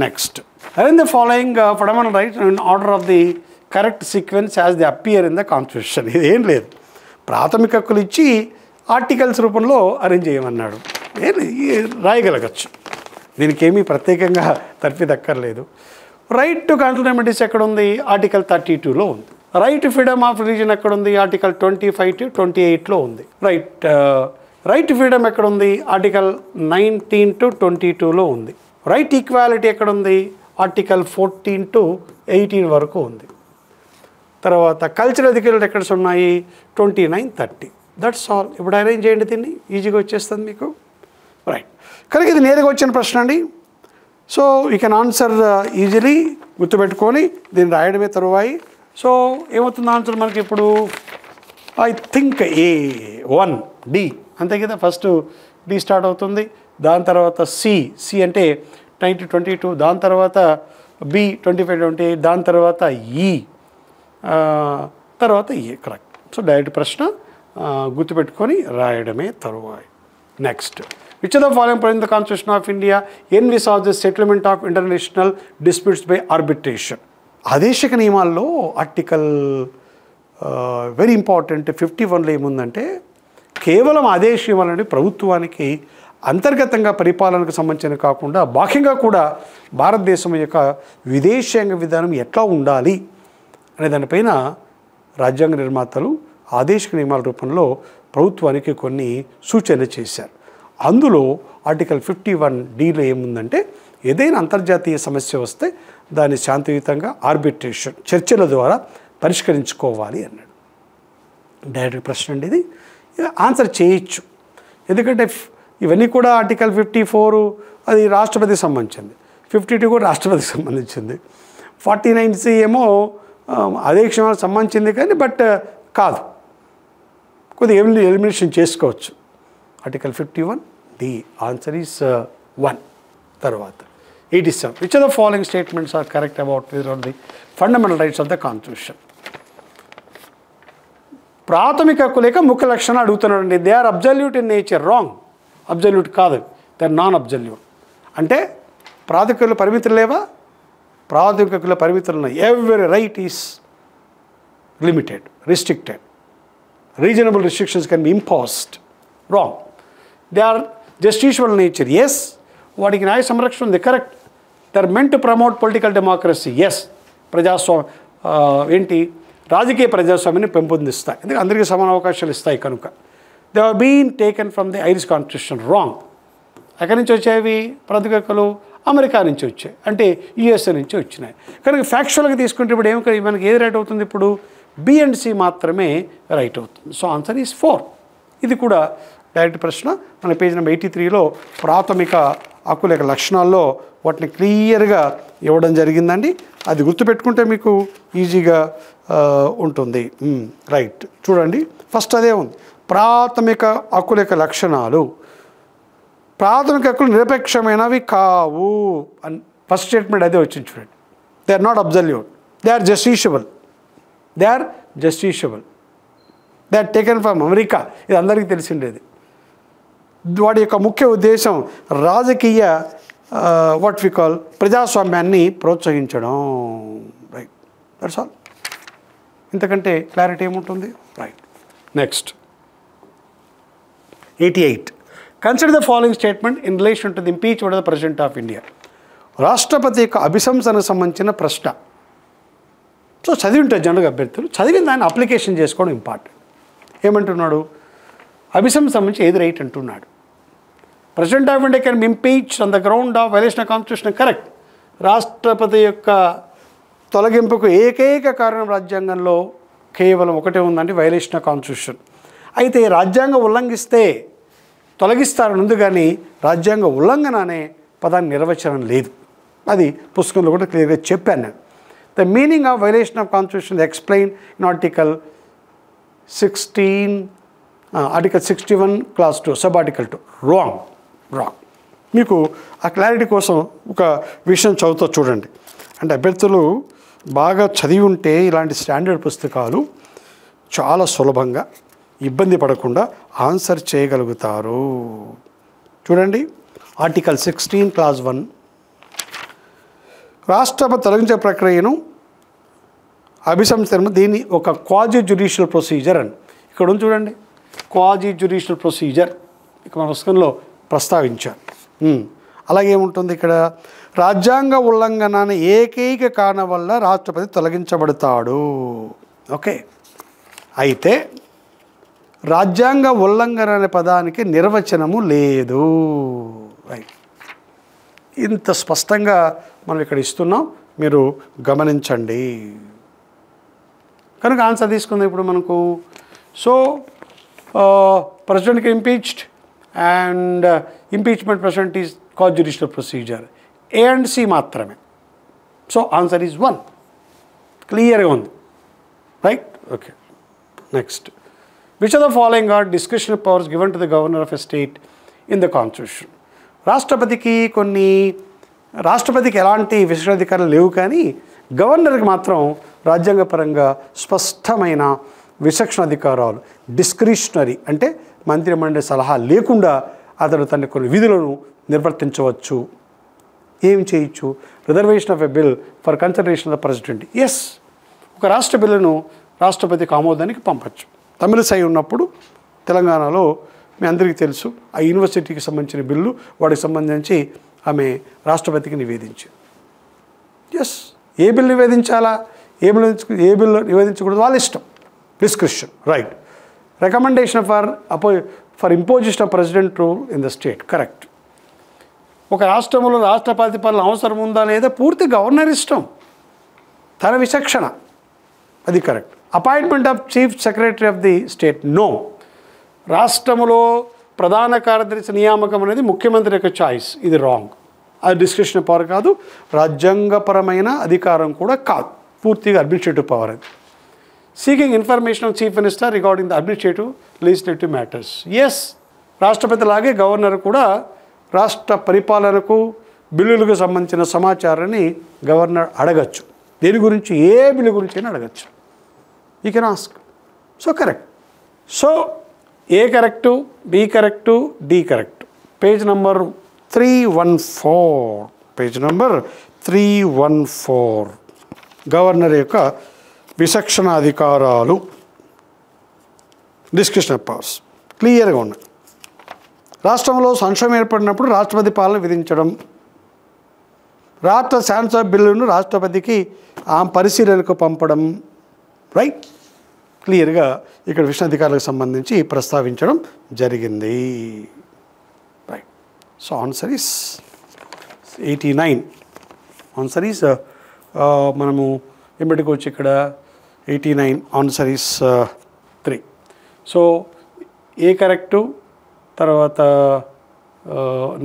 Next, arrange the following fundamental rights in order of the correct sequence as the appear in the constitution. ఇదేం లేదు, ప్రాథమిక హక్కులు ఇచ్చి ఆర్టికల్స్ రూపంలో అరేంజ్ చేయమన్నాడు. రాయగలగచ్చు, దీనికి ఏమీ ప్రత్యేకంగా తర్ఫీదక్కర్లేదు. రైట్ టు కంట్రోల్ రెమెడీస్ ఎక్కడ ఉంది? ఆర్టికల్ 32లో ఉంది. Right to freedom of religion ఎక్కడ ఉంది? ఆర్టికల్ 25 to 28లో ఉంది. రైట్ టు ఫ్రీడమ్ ఎక్కడ ఉంది? ఆర్టికల్ 19 to 22లో ఉంది. రైట్ ఈక్వాలిటీ ఎక్కడ ఉంది? ఆర్టికల్ 14 to 18 వరకు ఉంది. తర్వాత కల్చరల్ ఎడ్యుకేషన్ రికార్డ్స్ ఉన్నాయి 29, 30. That's all. ఇప్పుడు అరేంజ్ చేయండి, దీన్ని ఈజీగా వచ్చేస్తుంది మీకు. రైట్, కనుక ఇది నేరుగా వచ్చిన ప్రశ్న అండి. So you can answer easily, గుర్తుపెట్టుకొని దీన్ని రాయడమే తరువాయి. సో ఏమవుతుంది ఆన్సర్ మనకి ఇప్పుడు? ఐ థింక్ A1 D అంతే కదా. ఫస్ట్ D స్టార్ట్ అవుతుంది, దాని తర్వాత సి అంటే 1922, దాని తర్వాత B 25-28, దాని తర్వాత E, తర్వాత E. కరెక్ట్. సో డైరెక్ట్ ప్రశ్న గుర్తుపెట్టుకొని రాయడమే తరువాయి. Next, which of the following provisions the constitution of India envisages settlement of international disputes by arbitration? ఆదేశిక నియమాల్లో ఆర్టికల్ వెరీ ఇంపార్టెంట్ 51లో ఏముందంటే, కేవలం ఆదేశ నియమాలని ప్రభుత్వానికి అంతర్గతంగా పరిపాలనకు సంబంధించిన కాకుండా బాహ్యంగా కూడా భారతదేశం యొక్క విదేశాంగ విధానం ఎట్లా ఉండాలి అనే దానిపైన రాజ్యాంగ నిర్మాతలు ఆదేశిక నియమాల రూపంలో ప్రభుత్వానికి కొన్ని సూచనలు చేశారు. అందులో ఆర్టికల్ 51Dలో ఏముందంటే, ఏదైనా అంతర్జాతీయ సమస్య వస్తే దాన్ని శాంతియుతంగా ఆర్బిట్రేషన్ చర్చల ద్వారా పరిష్కరించుకోవాలి అన్నాడు. డైరెక్ట్ ప్రశ్న అండి ఇది. ఆన్సర్ చేయొచ్చు, ఎందుకంటే ఇవన్నీ కూడా ఆర్టికల్ 54 అది రాష్ట్రపతికి సంబంధించింది, 52 కూడా రాష్ట్రపతికి సంబంధించింది, 49C ఏమో అధ్యక్షులకు సంబంధించింది కానీ బట్ కాదు, కొద్దిగా ఎలిమినేషన్ చేసుకోవచ్చు. Article 51D answer is 1. తర్వాత 87, which of the following statements are correct about the fundamental rights of the constitution? ప్రాథమిక హక్కు లేక ముఖ్య లక్షణాలు అడుగుతున్నాడండి. They are absolute in nature. Wrong, absolute కాదు, దే ఆర్ నాన్ అబ్జల్యూట్. అంటే ప్రాథమిక హక్కుల పరిమితులు లేవా? ప్రాథమిక హక్కుల పరిమితులు ఉన్నాయి. Every right is limited, restricted. Reasonable restrictions can be imposed. Wrong. They are justiciable nature. Yes, వాటికి న్యాయ సంరక్షణ ఉంది. Correct. They are meant to promote political democracy. Yes, ఏంటి రాజకీయ ప్రజాస్వామ్యాన్ని పెంపొందిస్తాయి, ఎందుకంటే అందరికీ సమాన అవకాశాలు ఇస్తాయి కనుక. They have been taken from the Irish constitution. Wrong. ఎక్కడి నుంచి వచ్చేవి ప్రాథమిక హక్కులు? అమెరికా నుంచి వచ్చాయి, అంటే యుఎస్ఏ నుంచి వచ్చినాయి. కనుక ఫ్యాక్చువల్గా తీసుకుంటే ఇప్పుడు మనకి ఏది రైట్ అవుతుంది? ఇప్పుడు B and C మాత్రమే రైట్ అవుతుంది. So answer is 4. ఇది కూడా డైరెక్ట్ ప్రశ్న. మన పేజ్ నెంబర్ 83లో ప్రాథమిక హక్కుల యొక్క లక్షణాల్లో వాటిని క్లియర్గా ఇవ్వడం జరిగిందండి. అది గుర్తుపెట్టుకుంటే మీకు ఈజీగా ఉంటుంది. రైట్, చూడండి ఫస్ట్ అదే ఉంది, ప్రాథమిక హక్కుల యొక్క లక్షణాలు. ప్రాథమిక హక్కులు నిరపేక్షమైనవి కావు అని ఫస్ట్ స్టేట్మెంట్ అదే వచ్చింది చూడండి. They are not absolute, they are justiciable. They are justiciable. They are taken from America. ఇది అందరికీ తెలిసిండేది. వాటి యొక్క ముఖ్య ఉద్దేశం రాజకీయ వాట్ వి కాల్ ప్రజాస్వామ్యాన్ని ప్రోత్సహించడం. Right, that's all. ఇంతకంటే క్లారిటీ ఏముంటుంది? Right. Next 88, consider the following statement in relation to the impeachment of the president of India. రాష్ట్రపతి యొక్క అభిశంసనకు సంబంధించిన ప్రశ్న. సో చదివి ఉంటారు జనరల్గా అభ్యర్థులు, చదివిన దాన్ని అప్లికేషన్ చేసుకోవడం ఇంపార్టెంట్. ఏమంటున్నాడు? అభిశంసన సంబంధించి ఏది రైట్ అంటున్నాడు. President of India can be impeached on the ground of violation of constitution. Correct. రాష్ట్రపతి యొక్క తొలగింపుకు ఏకైక కారణం రాజ్యాంగంలో కేవలం ఒకటే ఉందండి, వైలేషన్ ఆఫ్ కాన్స్టిట్యూషన్. అయితే రాజ్యాంగం ఉల్లంఘిస్తే తొలగిస్తారని ఉంది, కానీ రాజ్యాంగ ఉల్లంఘన అనే పదాన్ని నిర్వచనం లేదు. అది పుస్తకంలో కూడా క్లియర్గా చెప్పాను నేను. The meaning of violation of constitution explain in article 61 class 2 sub article 2. Wrong. మీకు ఆ క్లారిటీ కోసం ఒక విషయం చదువుతూ చూడండి. అంటే అభ్యర్థులు బాగా చదివి ఉంటే ఇలాంటి స్టాండర్డ్ పుస్తకాలు చాలా సులభంగా ఇబ్బంది పడకుండా ఆన్సర్ చేయగలుగుతారు. చూడండి, ఆర్టికల్ 16 క్లాస్ 1 రాష్ట్రపతి తొలగించే ప్రక్రియను అభిశంసన, దీన్ని ఒక క్వాజీ జ్యుడిషియల్ ప్రొసీజర్ అని ఇక్కడ ఉంది చూడండి. క్వాజీ జ్యుడిషియల్ ప్రొసీజర్ ఇక్కడ మన పుస్తకంలో ప్రస్తావించారు. అలాగే ఏముంటుంది ఇక్కడ? రాజ్యాంగ ఉల్లంఘన అనే ఏకైక కారణం వల్ల రాష్ట్రపతి తొలగించబడతాడు. ఓకే, అయితే రాజ్యాంగ ఉల్లంఘన అనే పదానికి నిర్వచనము లేదు. రైట్. ఇంత స్పష్టంగా మనం ఇక్కడ ఇస్తున్నాం, మీరు గమనించండి. కనుక ఆన్సర్ తీసుకుందాం ఇప్పుడు మనకు. సో ప్రెసిడెంట్కి impeached and impeachment president is cause judicial procedure. A and C మాత్రమే. So answer is 1. క్లియర్గా ఉంది, right? Okay, next. Which are the following are discretionary powers given to the governor of a state in the constitution? రాష్ట్రపతికి ఎలాంటి విశేషాధికారాలు లేవు, కానీ గవర్నర్కి మాత్రం రాజ్యాంగపరంగా స్పష్టమైన విచక్షణ అధికారాలు. డిస్క్రిషనరీ అంటే మంత్రిమండలి సలహా లేకుండా అతడు తన కొన్ని విధులను నిర్వర్తించవచ్చు. ఏం చేయొచ్చు? Reservation of a bill for consideration of the president. Yes, ఒక రాష్ట్ర బిల్లును రాష్ట్రపతికి ఆమోదానికి పంపచ్చు. తమిళసై ఉన్నప్పుడు తెలంగాణలో మీ అందరికీ తెలుసు, ఆ యూనివర్సిటీకి సంబంధించిన బిల్లు వాడికి సంబంధించి ఆమె రాష్ట్రపతికి నివేదించింది. ఎస్, ఏ బిల్ నివేదించాలా, ఏ బిల్లు నివేదించకూడదు వాళ్ళ ఇష్టం. Description, right. Recommendation for imposition of president rule in the state, correct. ఒక రాష్ట్రంలో రాష్ట్రపతి పాలన అవసరం ఉందా లేదా పూర్తి గవర్నర్ ఇష్టం, తన విచక్షణ, అది correct. Appointment of chief secretary of the state, no. రాష్ట్రంలో ప్రధాన కార్యదర్శి నియామకం అనేది ముఖ్యమంత్రి యొక్క చాయిస్, ఇది రాంగ్. అది డిస్క్రిప్షన్ పవర్ కాదు, రాజ్యాంగపరమైన అధికారం కూడా కాదు, పూర్తిగా అడ్మినిస్ట్రేటివ్ పవర్ అది. Seeking information of chief minister regarding the administrative legislative matters, yes. రాష్ట్రపతి లాగే గవర్నర్ కూడా రాష్ట్ర పరిపాలనకు బిల్లులకు సంబంధించిన సమాచారాన్ని గవర్నర్ అడగచ్చు. దేని గురించి? ఏ బిల్లు గురించి అయినా అడగచ్చు. You can ask. So correct. So A correct, B correct, D correct. Page number 314, page number 314 governor యొక్క విచక్షణ అధికారాలు, డిస్క్రిప్షన్ పవర్స్ క్లియర్గా ఉన్నాయి. రాష్ట్రంలో సంక్షోభం ఏర్పడినప్పుడు రాష్ట్రపతి పాలన విధించడం, రాష్ట్ర శాసనసభ బిల్లును రాష్ట్రపతికి పరిశీలనకు పంపడం, రైట్? క్లియర్గా ఇక్కడ విషయాధికారులకు సంబంధించి ప్రస్తావించడం జరిగింది, right? So answer is 89. Answer is మనము ఏం పెట్టుకోవచ్చు ఇక్కడ? 89. Answer is 3. So A correct, తర్వాత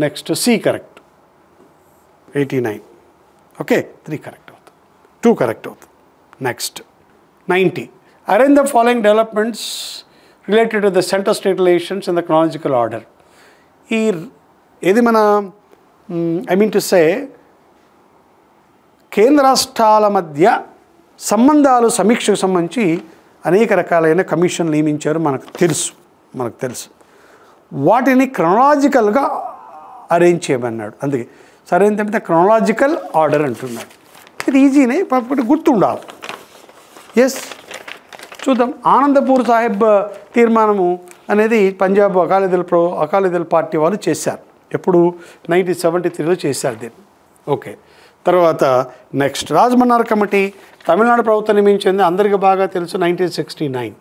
next C correct, 89. Okay, 3 correct అవుతుంది, 2 కరెక్ట్ అవుతుంది. Next 90. Arrange the following developments related to the center state relations in the chronological order. ఇది మన to say కేంద్ర రాష్ట్రాల మధ్య సంబంధాలు సమీక్షకు సంబంధించి అనేక రకాలైన కమిషన్లు నియమించారు, మనకు తెలుసు. వాటిని క్రొనాలజికల్గా అరేంజ్ చేయమన్నాడు. అందుకే సరైన తప్పితే క్రొనాలజికల్ ఆర్డర్ అంటున్నాడు. ఇది ఈజీనే, కాకపోతే గుర్తుండాలి. ఎస్, చూద్దాం. ఆనందపూర్ సాహిబ్ తీర్మానము అనేది పంజాబ్ అకాలీదళ పార్టీ వాళ్ళు చేశారు. ఎప్పుడు? 1973లో చేశారు దీన్ని. ఓకే, తర్వాత నెక్స్ట్ రాజమన్నార్ కమిటీ తమిళనాడు ప్రభుత్వం నియమించింది, అందరికీ బాగా తెలుసు, 1969.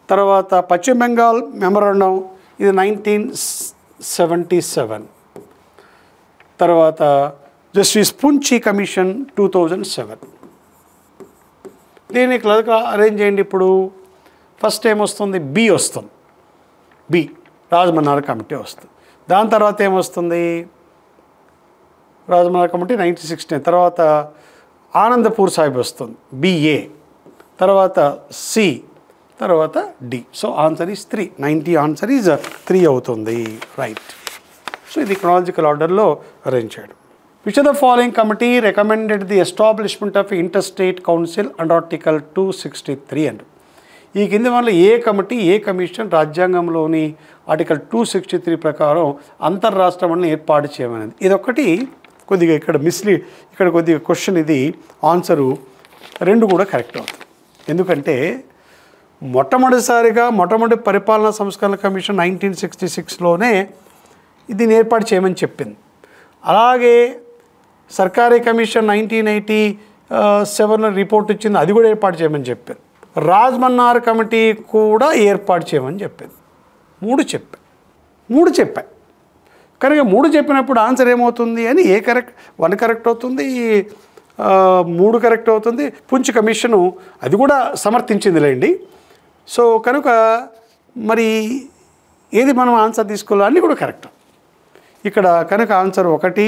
తర్వాత పశ్చిమ బెంగాల్ మెమరాండం, ఇది 1977. తర్వాత జస్టిస్ పుంచి కమిషన్ 2007. దీన్ని క్లర్క్గా అరేంజ్ చేయండి. ఇప్పుడు ఫస్ట్ ఏమొస్తుంది? బి వస్తుంది. బి రాజమన్నార్ కమిటీ వస్తుంది. దాని తర్వాత ఏమొస్తుంది? రాజమన్నార్ కమిటీ 1969. తర్వాత ఆనందపూర్ సాహిబ్ వస్తుంది, బిఏ. తర్వాత సి, తర్వాత D. So answer is 3. 90 answer is 3 అవుతుంది, రైట్? సో ఇది క్రొనాలజికల్ ఆర్డర్లో అరేంజ్ చేయడం. Which of the following committee recommended the establishment of interstate council under Article 263 and ఈ కింది వల్ల ఏ కమిటీ, ఏ కమిషన్ రాజ్యాంగంలోని ఆర్టికల్ 263 ప్రకారం అంతర్రాష్ట్ర మండలిని ఏర్పాటు చేయమనేది. ఇదొకటి కొద్దిగా ఇక్కడ కొద్దిగా క్వశ్చన్, ఇది ఆన్సరు 2 కూడా కరెక్ట్ అవుతుంది. ఎందుకంటే మొట్టమొదటి పరిపాలనా సంస్కరణ కమిషన్ 1966లోనే దీన్ని ఏర్పాటు చేయమని చెప్పింది. అలాగే సర్కారీ కమిషన్ 1987లో రిపోర్ట్ ఇచ్చింది, అది కూడా ఏర్పాటు చేయమని చెప్పారు. రాజమన్నార్ కమిటీ కూడా ఏర్పాటు చేయమని చెప్పింది. 3 చెప్పాయి. కనుక 3 చెప్పినప్పుడు ఆన్సర్ ఏమవుతుంది అని ఏ కరెక్ట్ 1 కరెక్ట్ అవుతుంది, 3 కరెక్ట్ అవుతుంది. పుంచ్ కమిషను అది కూడా సమర్థించిందిలేండి. సో కనుక మరి ఏది మనం ఆన్సర్ తీసుకోవాలి అన్నీ కూడా కరెక్ట్. ఇక్కడ కనుక ఆన్సర్ 1,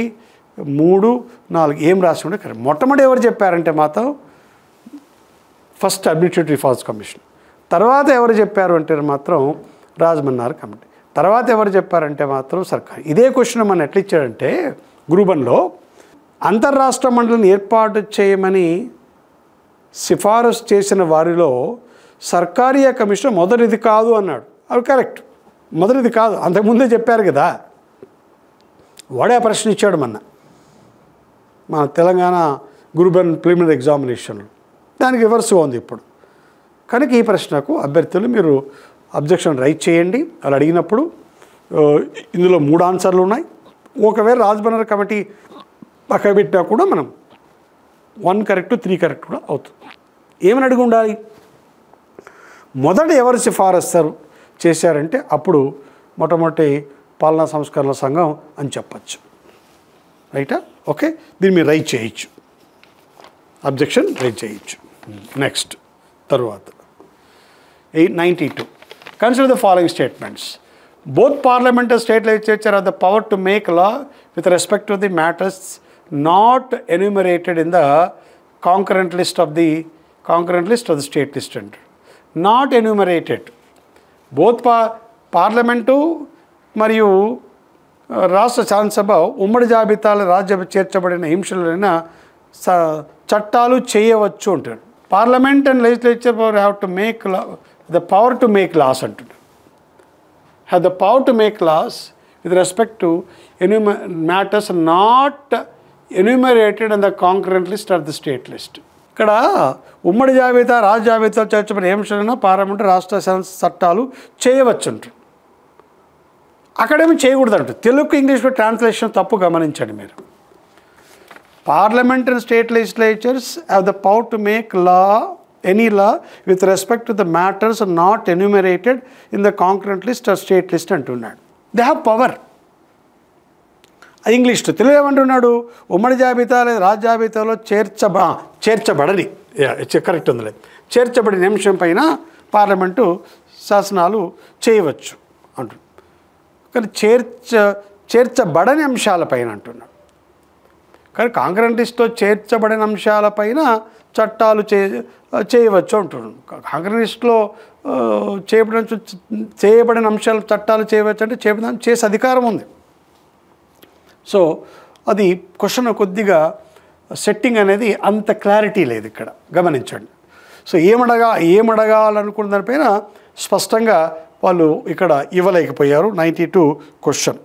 3, 4 ఏం రాసి ఉంటే కరెక్ట్. మొట్టమొదటి ఎవరు చెప్పారంటే మాత్రం ఫస్ట్ అడ్మినిస్ట్రేటివ్ రిఫార్మ్స్ కమిషన్, తర్వాత ఎవరు చెప్పారు అంటే మాత్రం రాజమన్నార్ కమిటీ, తర్వాత ఎవరు చెప్పారంటే మాత్రం సర్కార్. ఇదే క్వశ్చన్ మనం ఎట్లా ఇచ్చాడంటే గ్రూప్ 1లో అంతర్రాష్ట్ర మండలిని ఏర్పాటు చేయమని సిఫారసు చేసిన వారిలో సర్కారియా కమిషన్ మొదటిది కాదు అన్నాడు. అది కరెక్ట్, మొదటిది కాదు, అంతకుముందే చెప్పారు కదా. వాడే ఆ ప్రశ్న ఇచ్చాడు మన తెలంగాణ గ్రూప్ 1 ప్రిలిమినరీ ఎగ్జామినేషన్లో. దానికి రివర్స్గా ఉంది ఇప్పుడు. కనుక ఈ ప్రశ్నకు అభ్యర్థులు మీరు అబ్జెక్షన్ రైట్ చేయండి. అలా అడిగినప్పుడు ఇందులో 3 ఆన్సర్లు ఉన్నాయి. ఒకవేళ రాజమన్నార్ కమిటీ పక్క పెట్టినా కూడా మనం 1 కరెక్ట్ 3 కరెక్ట్ కూడా అవుతుంది. ఏమని అడిగి ఉండాలి? మొదట ఎవరు సిఫారసు చేశారంటే అప్పుడు మొట్టమొదటి పాలనా సంస్కరణల సంఘం అని చెప్పచ్చు. రైటా? ఓకే, దీన్ని మీరు రైట్ చేయొచ్చు, అబ్జెక్షన్ రైట్ చేయొచ్చు. నెక్స్ట్ తర్వాత 92. Consider the following statements. Both parliament and state legislature have the power to make law with respect to the matters not enumerated in the concurrent list of the state list. Not enumerated. Both parliament మరియు రాష్ట్ర శాసనసభ ఉమ్మడి జాబితాలో రాజ్యసభ చేర్చబడిన హింసలైన చట్టాలు చేయవచ్చు అంటాడు. Parliament and legislature power have to make the power to make laws అంటున్నాడు. Have the power to make laws with respect to matters not enumerated in the concurrent list or the state list. ఇక్కడ ఉమ్మడి జాబితా రాజ్య జాబితాలో చేర్చబడిన హింసలైన parliament రాష్ట్ర చట్టాలు చేయవచ్చు అంటారు. అక్కడేమో చేయకూడదు అంటారు. తెలుగు ఇంగ్లీష్లో ట్రాన్స్లేషన్ తప్పు గమనించండి మీరు. Parliament and state legislatures have the power to make any law with respect to the matters not enumerated in the concurrent list or state list అంటున్నాడు. They have power. అది ఇంగ్లీష్లో. తెలుగు ఏమంటున్నాడు? ఉమ్మడి జాబితా లేదా రాజ్య జాబితాలో చేర్చబడని కరెక్ట్ ఉందిలే, చేర్చబడిన అంశం పైన పార్లమెంటు శాసనాలు చేయవచ్చు అంటున్నాడు. కానీ చేర్చబడని అంశాలపైన అంటున్నాడు. కానీ కాంకరెంట్ లిస్ట్లో చేర్చబడిన అంశాలపైన చట్టాలు చేయవచ్చు అంటున్నాను. కాంకరెంట్ లిస్ట్లో చేయబడిన అంశాలు చట్టాలు చేయవచ్చు అంటే చేసే అధికారం ఉంది. సో అది క్వశ్చన్ కొద్దిగా సెట్టింగ్ అనేది అంత క్లారిటీ లేదు ఇక్కడ, గమనించండి. సో ఏమడగాలనుకున్న దానిపైన స్పష్టంగా వాళ్ళు ఇక్కడ ఇవ్వలేకపోయారు. 92 క్వశ్చన్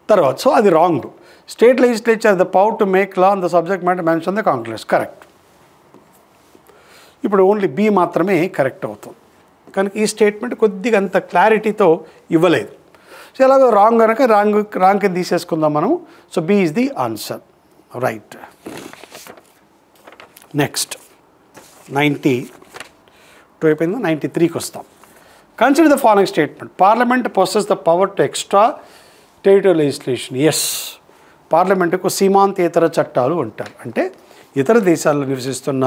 తర్వాత. సో అది wrong. State legislature has the power to make law on the subject matter mentioned in the concurrent list. Correct. ఇప్పుడు ఓన్లీ బి మాత్రమే కరెక్ట్ అవుతుంది. కనుక ఈ స్టేట్మెంట్ కొద్దిగా అంత క్లారిటీతో ఇవ్వలేదు. సో ఎలాగో రాంగ్ కనుక రాంగ్ కింద తీసేసుకుందాం మనం. So B is the answer. Right. Next 92 అయిపోయింది. 93కి వస్తాం. Consider the following statement. Parliament possess the power to extraterritorial legislation. Yes, పార్లమెంటుకు సీమాంతేతర చట్టాలు అంటారు. అంటే ఇతర దేశాల్లో నివసిస్తున్న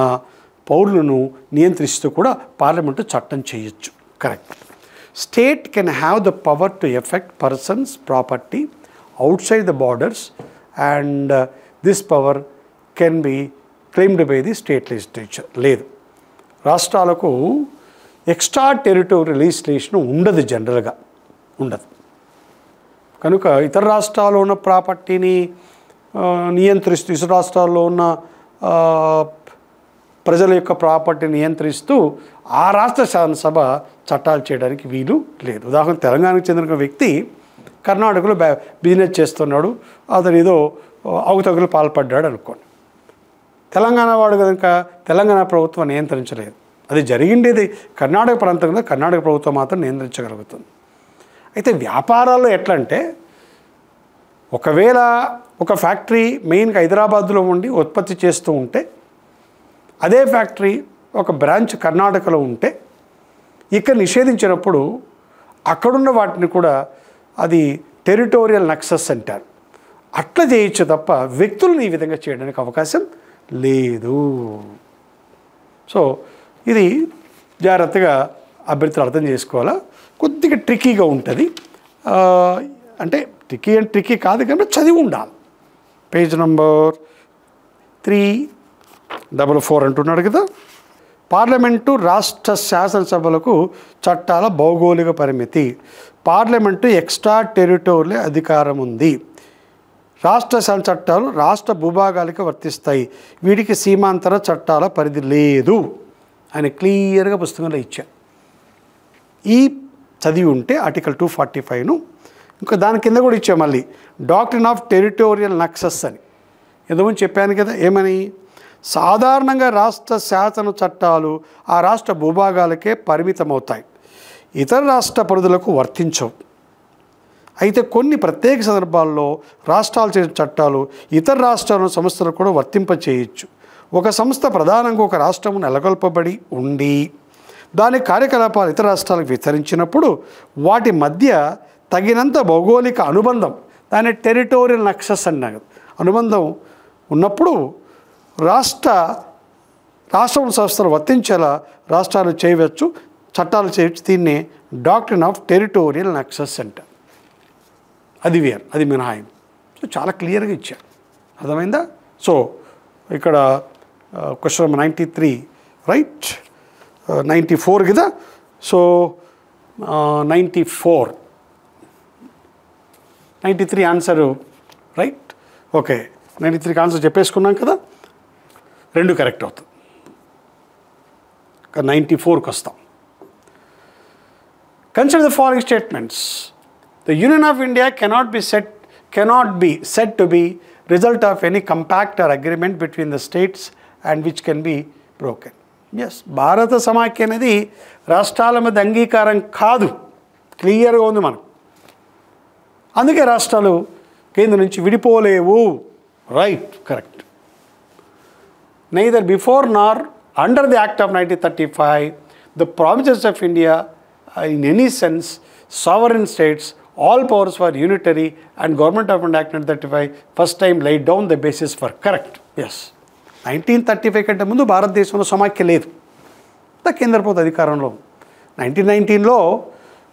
పౌరులను నియంత్రిస్తూ కూడా పార్లమెంటు చట్టం చేయొచ్చు. Correct. State can have the power to effect persons property outside the borders and this power can be claimed by the state legislature. లేదు, రాష్ట్రాలకు ఎక్స్ట్రా టెరిటోరియల్ లెజిస్లేషన్ ఉండదు, జనరల్గా ఉండదు. కనుక ఇతర రాష్ట్రాల్లో ఉన్న ప్రాపర్టీని నియంత్రిస్తూ, ఇతర రాష్ట్రాల్లో ఉన్న ప్రజల యొక్క ప్రాపర్టీని నియంత్రిస్తూ ఆ రాష్ట్ర శాసనసభ చట్టాలు చేయడానికి వీలు లేదు. ఉదాహరణ, తెలంగాణకు చెందిన వ్యక్తి కర్ణాటకలో బిజినెస్ చేస్తున్నాడు, అతను ఏదో అవకతవకలు పాల్పడ్డాడు అనుకోండి. తెలంగాణ వాడు కనుక తెలంగాణ ప్రభుత్వం నియంత్రించలేదు. అది జరిగిండేది కర్ణాటక ప్రాంతంలో, కర్ణాటక ప్రభుత్వం మాత్రం నియంత్రించగలుగుతుంది. అయితే వ్యాపారాల్లో ఎట్లా అంటే, ఒకవేళ ఒక ఫ్యాక్టరీ మెయిన్గా హైదరాబాద్లో ఉండి ఉత్పత్తి చేస్తూ ఉంటే, అదే ఫ్యాక్టరీ ఒక బ్రాంచ్ కర్ణాటకలో ఉంటే, ఇక్కడ నిషేధించినప్పుడు అక్కడున్న వాటిని కూడా అది టెరిటోరియల్ నక్సెస్ అంటారు. అట్లా చేయొచ్చు తప్ప వ్యక్తులను ఈ విధంగా చేయడానికి అవకాశం లేదు. సో ఇది జాగ్రత్తగా అభ్యర్థులు అర్థం చేసుకోవాలా. కొద్దిగా ట్రిక్కీగా ఉంటుంది, అంటే ట్రిక్కీ కాదు కానీ చదివి ఉండాలి. పేజ్ నంబర్ 344 అంటున్నాడు కదా. పార్లమెంటు రాష్ట్ర శాసనసభలకు చట్టాల భౌగోళిక పరిమితి. పార్లమెంటు ఎక్స్ట్రా టెరిటోరియల్ అధికారం ఉంది. రాష్ట్ర శాసన చట్టాలు రాష్ట్ర భూభాగాలకు వర్తిస్తాయి. వీటికి సీమాంతర చట్టాల పరిధి లేదు అని క్లియర్గా పుస్తకంలో ఇచ్చారు. ఈ చదివి ఉంటే ఆర్టికల్ 245ను ఇంకా దాని కింద కూడా ఇచ్చాం మళ్ళీ డాక్ట్రిన్ ఆఫ్ టెరిటోరియల్ నక్సెస్ అని. ఎంతమంది చెప్పాను కదా, ఏమని సాధారణంగా రాష్ట్ర శాసన చట్టాలు ఆ రాష్ట్ర భూభాగాలకే పరిమితమవుతాయి, ఇతర రాష్ట్ర పరిధులకు వర్తించవు. అయితే కొన్ని ప్రత్యేక సందర్భాల్లో రాష్ట్రాలు చేసిన చట్టాలు ఇతర రాష్ట్రాల సంస్థలకు కూడా వర్తింపచేయచ్చు. ఒక సంస్థ ప్రధానంగా ఒక రాష్ట్రము నెలకొల్పబడి ఉండి దాని కార్యకలాపాలు ఇతర రాష్ట్రాలకు విస్తరించినప్పుడు వాటి మధ్య తగినంత భౌగోళిక అనుబంధం, దాని టెరిటోరియల్ నక్సెస్ అన్నారు, అనుబంధం ఉన్నప్పుడు రాష్ట్రం సంస్థలు వర్తించేలా రాష్ట్రాలు చేయవచ్చు, చట్టాలు చేయవచ్చు. దీన్నే డాక్ట్రిన్ ఆఫ్ టెరిటోరియల్ నక్సెస్ అంటారు. అది వేరు, అది మినహాయింపు. సో చాలా క్లియర్గా ఇచ్చారు, అర్థమైందా? సో ఇక్కడ క్వశ్చన్ నెంబర్ 93 రైట్, 94 కదా. సో 93 ఆన్సరు రైట్. ఓకే, 93కి ఆన్సర్ చెప్పేసుకున్నాం కదా, 2 కరెక్ట్ అవుతుంది. 94కి వస్తాం. Consider the following statements. The Union of India cannot be said to be result of any compact or agreement between the states and which can be broken. Yes, భారత సమాఖ్య అనేది రాష్ట్రాల మీద అంగీకారం కాదు, క్లియర్గా ఉంది మనకు. అందుకే రాష్ట్రాలు కేంద్రం నుంచి విడిపోలేవు. Right, correct. Neither before nor under the Act of 1935 the provinces of India in any sense sovereign states, all powers were unitary and Government of India Act 1935 first time laid down the basis for correct. Yes, 1935 కంటే ముందు భారతదేశంలో సమాఖ్య లేదు, కేంద్ర ప్రభుత్వ అధికారంలో. 1919లో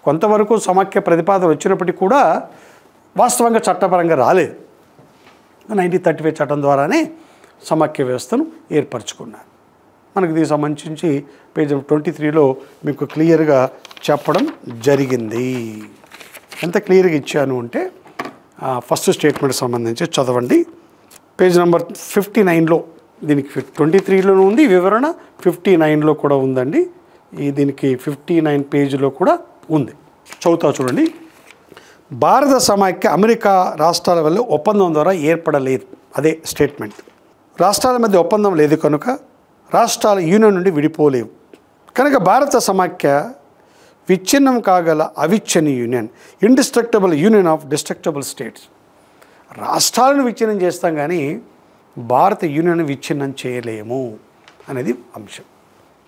కొంతవరకు సమాఖ్య ప్రతిపాదన వచ్చినప్పటికీ కూడా వాస్తవంగా చట్టపరంగా రాలేదు. 1935 చట్టం ద్వారానే సమాఖ్య వ్యవస్థను ఏర్పరచుకున్నారు. మనకు దీనికి సంబంధించి పేజ్ 23లో మీకు క్లియర్గా చెప్పడం జరిగింది. ఎంత క్లియర్గా ఇచ్చాను అంటే ఫస్ట్ స్టేట్మెంట్ సంబంధించి చదవండి. పేజ్ నెంబర్ 59లో, దీనికి 23లోనూ ఉంది వివరణ, 59లో కూడా ఉందండి. దీనికి 59 పేజీలో కూడా ఉంది. చదువుతా చూడండి. భారత సమాఖ్య అమెరికా రాష్ట్రాల వల్ల ఒప్పందం ద్వారా ఏర్పడలేదు. అదే స్టేట్మెంట్. రాష్ట్రాల మధ్య ఒప్పందం లేదు కనుక రాష్ట్రాలు యూనియన్ నుండి విడిపోలేవు. కనుక భారత సమాఖ్య విచ్ఛిన్నం కాగల అవిచ్ఛిన్న union, indestructible union of destructible states. రాష్ట్రాలను విచ్ఛిన్నం చేస్తాం కానీ భారత యూనియన్ విచ్ఛిన్నం చేయలేము అనేది అంశం.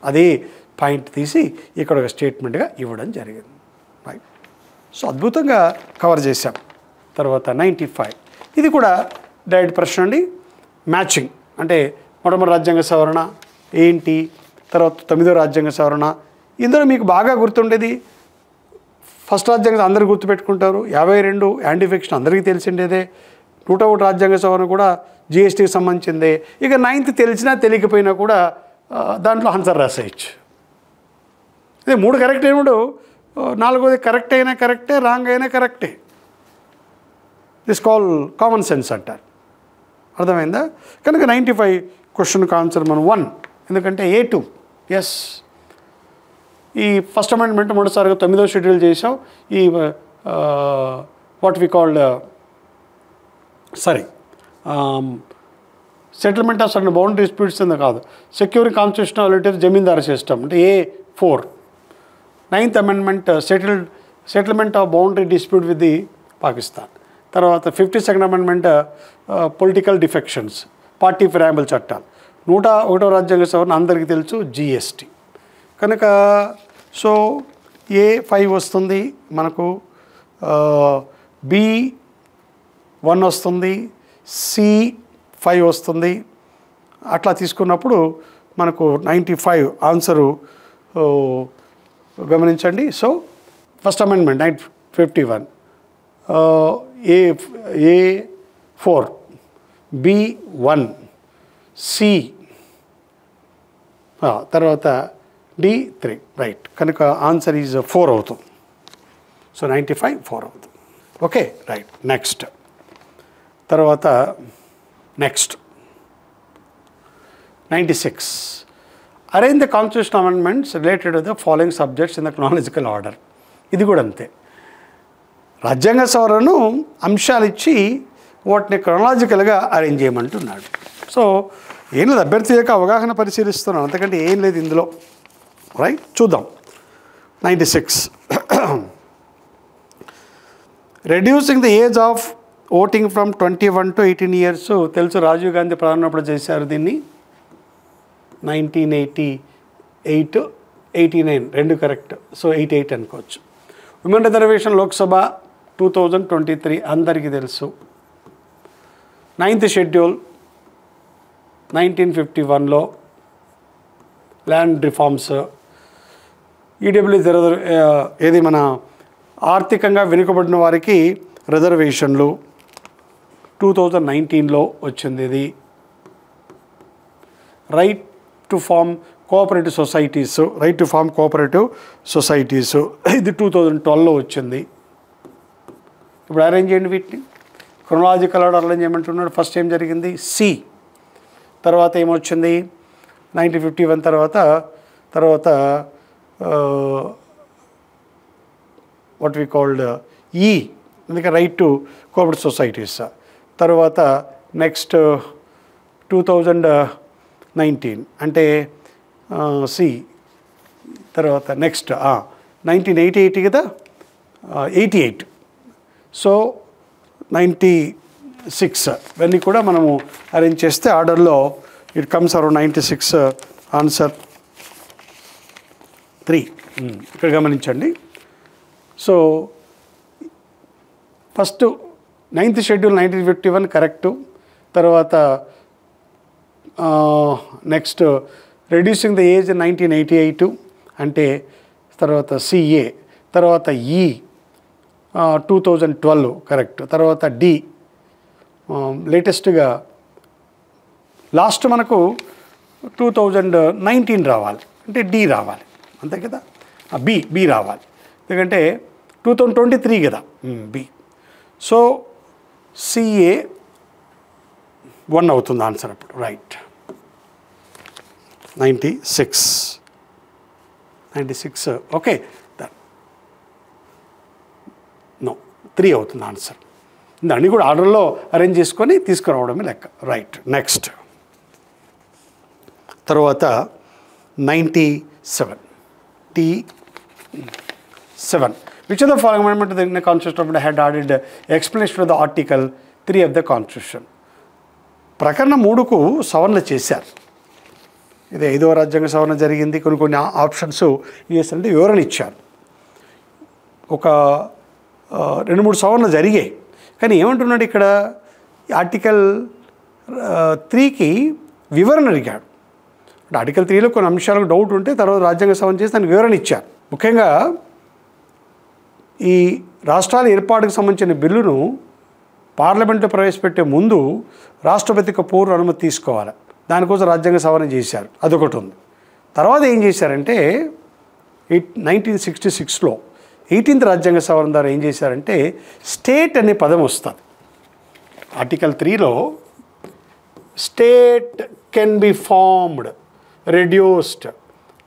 అదే పాయింట్ తీసి ఇక్కడ ఒక స్టేట్మెంట్గా ఇవ్వడం జరిగింది. రైట్. సో అద్భుతంగా కవర్ చేశాం. తర్వాత 95 ఇది కూడా డైరెక్ట్ ప్రశ్న అండి. మ్యాచింగ్ అంటే మొట్టమొదటి రాజ్యాంగ సవరణ ఏంటి, తర్వాత 9వ రాజ్యాంగ సవరణ. ఇందులో మీకు బాగా గుర్తుండేది ఫస్ట్ రాజ్యాంగం అందరూ గుర్తుపెట్టుకుంటారు. 52 యాంటీ ఫిక్షన్ అందరికీ తెలిసిండేదే. 101 రాజ్యాంగ సవరణ కూడా జిఎస్టీకి సంబంధించిందే. ఇక 9th తెలిసినా తెలియకపోయినా కూడా దాంట్లో ఆన్సర్ రాసేయచ్చు. ఇదే 3 కరెక్ట్ ఏమిడు, 4వది కరెక్ట్ అయినా కరెక్టే, రాంగ్ అయినా కరెక్టే. దిస్ కాల్ కామన్ సెన్స్ అంటారు. అర్థమైందా? కనుక 95 క్వశ్చన్కి ఆన్సర్ మనం 1, ఎందుకంటే A2. ఎస్, ఈ ఫస్ట్ అమెండ్మెంట్ మొదటిసారిగా 9వ షెడ్యూల్ చేసాం. ఈ what we called settlement of certain boundary disputes కింద కాదు, సెక్యూరింగ్ కాన్స్టిట్యూషనాలిటీ జమీందారు సిస్టమ్ అంటే A4. 9th amendment settlement of boundary dispute with the Pakistan. తర్వాత 52nd amendment political defections, party ఫిరాయింపుల చట్టాలు. 101వ రాజ్యాంగ సవరణ అందరికీ తెలుసు, జిఎస్టీ. కనుక సో A5 వస్తుంది మనకు. B1 వస్తుంది, C5 వస్తుంది. అట్లా తీసుకున్నప్పుడు మనకు 95 ఆన్సరు గమనించండి. So first amendment 951 A4 B1 C తర్వాత D3 రైట్. కనుక ఆన్సర్ ఈజ్ 4 అవుతుంది. సో 95 4 అవుతుంది. Okay right. నెక్స్ట్ తర్వాత next 96 arrange the constitution amendments related to the following subjects in the chronological order. ఇది కూడా అంతే. రాజ్యాంగ సవరణను అంశాలు ఇచ్చి వాటిని క్రానలాజికల్గా అరేంజ్ చేయమంటున్నాడు. సో ఏం లేదు, అభ్యర్థి యొక్క అవగాహన పరిశీలిస్తున్నాను, అంతకంటే ఏం లేదు ఇందులో. రైట్, చూద్దాం. 96 reducing the age of voting from 21 to 18 years. తెలుసు, రాజీవ్ గాంధీ ప్రధానమంత్రి చేశారు దీన్ని. 1988 89 రెండు కరెక్ట్. సో 88 అనుకోవచ్చు. ఉమెన్ రిజర్వేషన్ లోక్సభ 2023 అందరికీ తెలుసు. 9th షెడ్యూల్ 1951లో ల్యాండ్ రిఫార్మ్స్, ఈడబ్ల్యూ ఏది మన ఆర్థికంగా వెనుకబడిన వారికి రిజర్వేషన్లు 2019లో వచ్చింది. ఇది right to form cooperative societies, ఇది 2012లో వచ్చింది. ఇప్పుడు అరేంజ్ చేయండి వీటిని క్రొనాలజికల్ ఆర్డర్ అరేంజ్ చేయమంటున్నాడు. ఫస్ట్ ఏం జరిగింది? సి, తర్వాత ఏమొచ్చింది 1951, తర్వాత వాట్ వి కాల్డ్ ఈ, అందుకే రైట్ టు కోఆపరేటివ్ సొసైటీస్. తర్వాత నెక్స్ట్ 2019 అంటే సి, తర్వాత నెక్స్ట్ 1988 కదా, 88. సో 96 ఇవన్నీ కూడా మనము అరేంజ్ చేస్తే ఆర్డర్లో ఇట్ కమ్స్ అరౌండ్ 96 ఆన్సర్ 3. ఇక్కడ గమనించండి. So first 9th schedule 1951 correct. తర్వాత నెక్స్ట్ రెడ్యూసింగ్ ద ఏజ్ 1988 అంటే తర్వాత సిఏ, తర్వాత ఈ 2012 కరెక్ట్. తర్వాత డి లేటెస్ట్గా లాస్ట్ మనకు 2019 రావాలి అంటే డి రావాలి, అంతే కదా. బి రావాలి ఎందుకంటే 2023 కదా బి. సో సిఏ 1 అవుతుంది ఆన్సర్ అప్పుడు. రైట్. 96 ఓకే. నో 3 అవుతుంది ఆన్సర్. దాన్ని కూడా ఆర్డర్లో అరేంజ్ చేసుకొని తీసుకురావడమే లెక్క. రైట్. నెక్స్ట్ తర్వాత 97 T7 which of the following amendment to the Constitution had added explanation to the Article 3 of the Constitution. ప్రకరణ 3కు సవరణ చేశారు. ఇది 5వ రాజ్యాంగ సవరణ జరిగింది. కొన్ని ఆప్షన్స్ చేస్తారంటే వివరణ ఇచ్చారు. ఒక 2-3 సవరణలు జరిగాయి. కానీ ఏమంటున్నాడు ఇక్కడ, ఆర్టికల్ 3కి వివరణ అడిగాడు. అంటే ఆర్టికల్ 3లో కొన్ని అంశాలకు డౌట్ ఉంటే తర్వాత రాజ్యాంగ సవరణ చేసి దానికి వివరణ ఇచ్చారు. ముఖ్యంగా ఈ రాష్ట్రాల ఏర్పాటుకు సంబంధించిన బిల్లును పార్లమెంట్లో ప్రవేశపెట్టే ముందు రాష్ట్రపతికి పూర్వ అనుమతి తీసుకోవాలి. దానికోసం రాజ్యాంగ సవరణ చేశారు. అదొకటి ఉంది. తర్వాత ఏం చేశారంటే 1966లో 18th రాజ్యాంగ సవరణ ద్వారా ఏం చేశారంటే స్టేట్ అనే పదం వస్తుంది. ఆర్టికల్ 3లో state can be formed, reduced,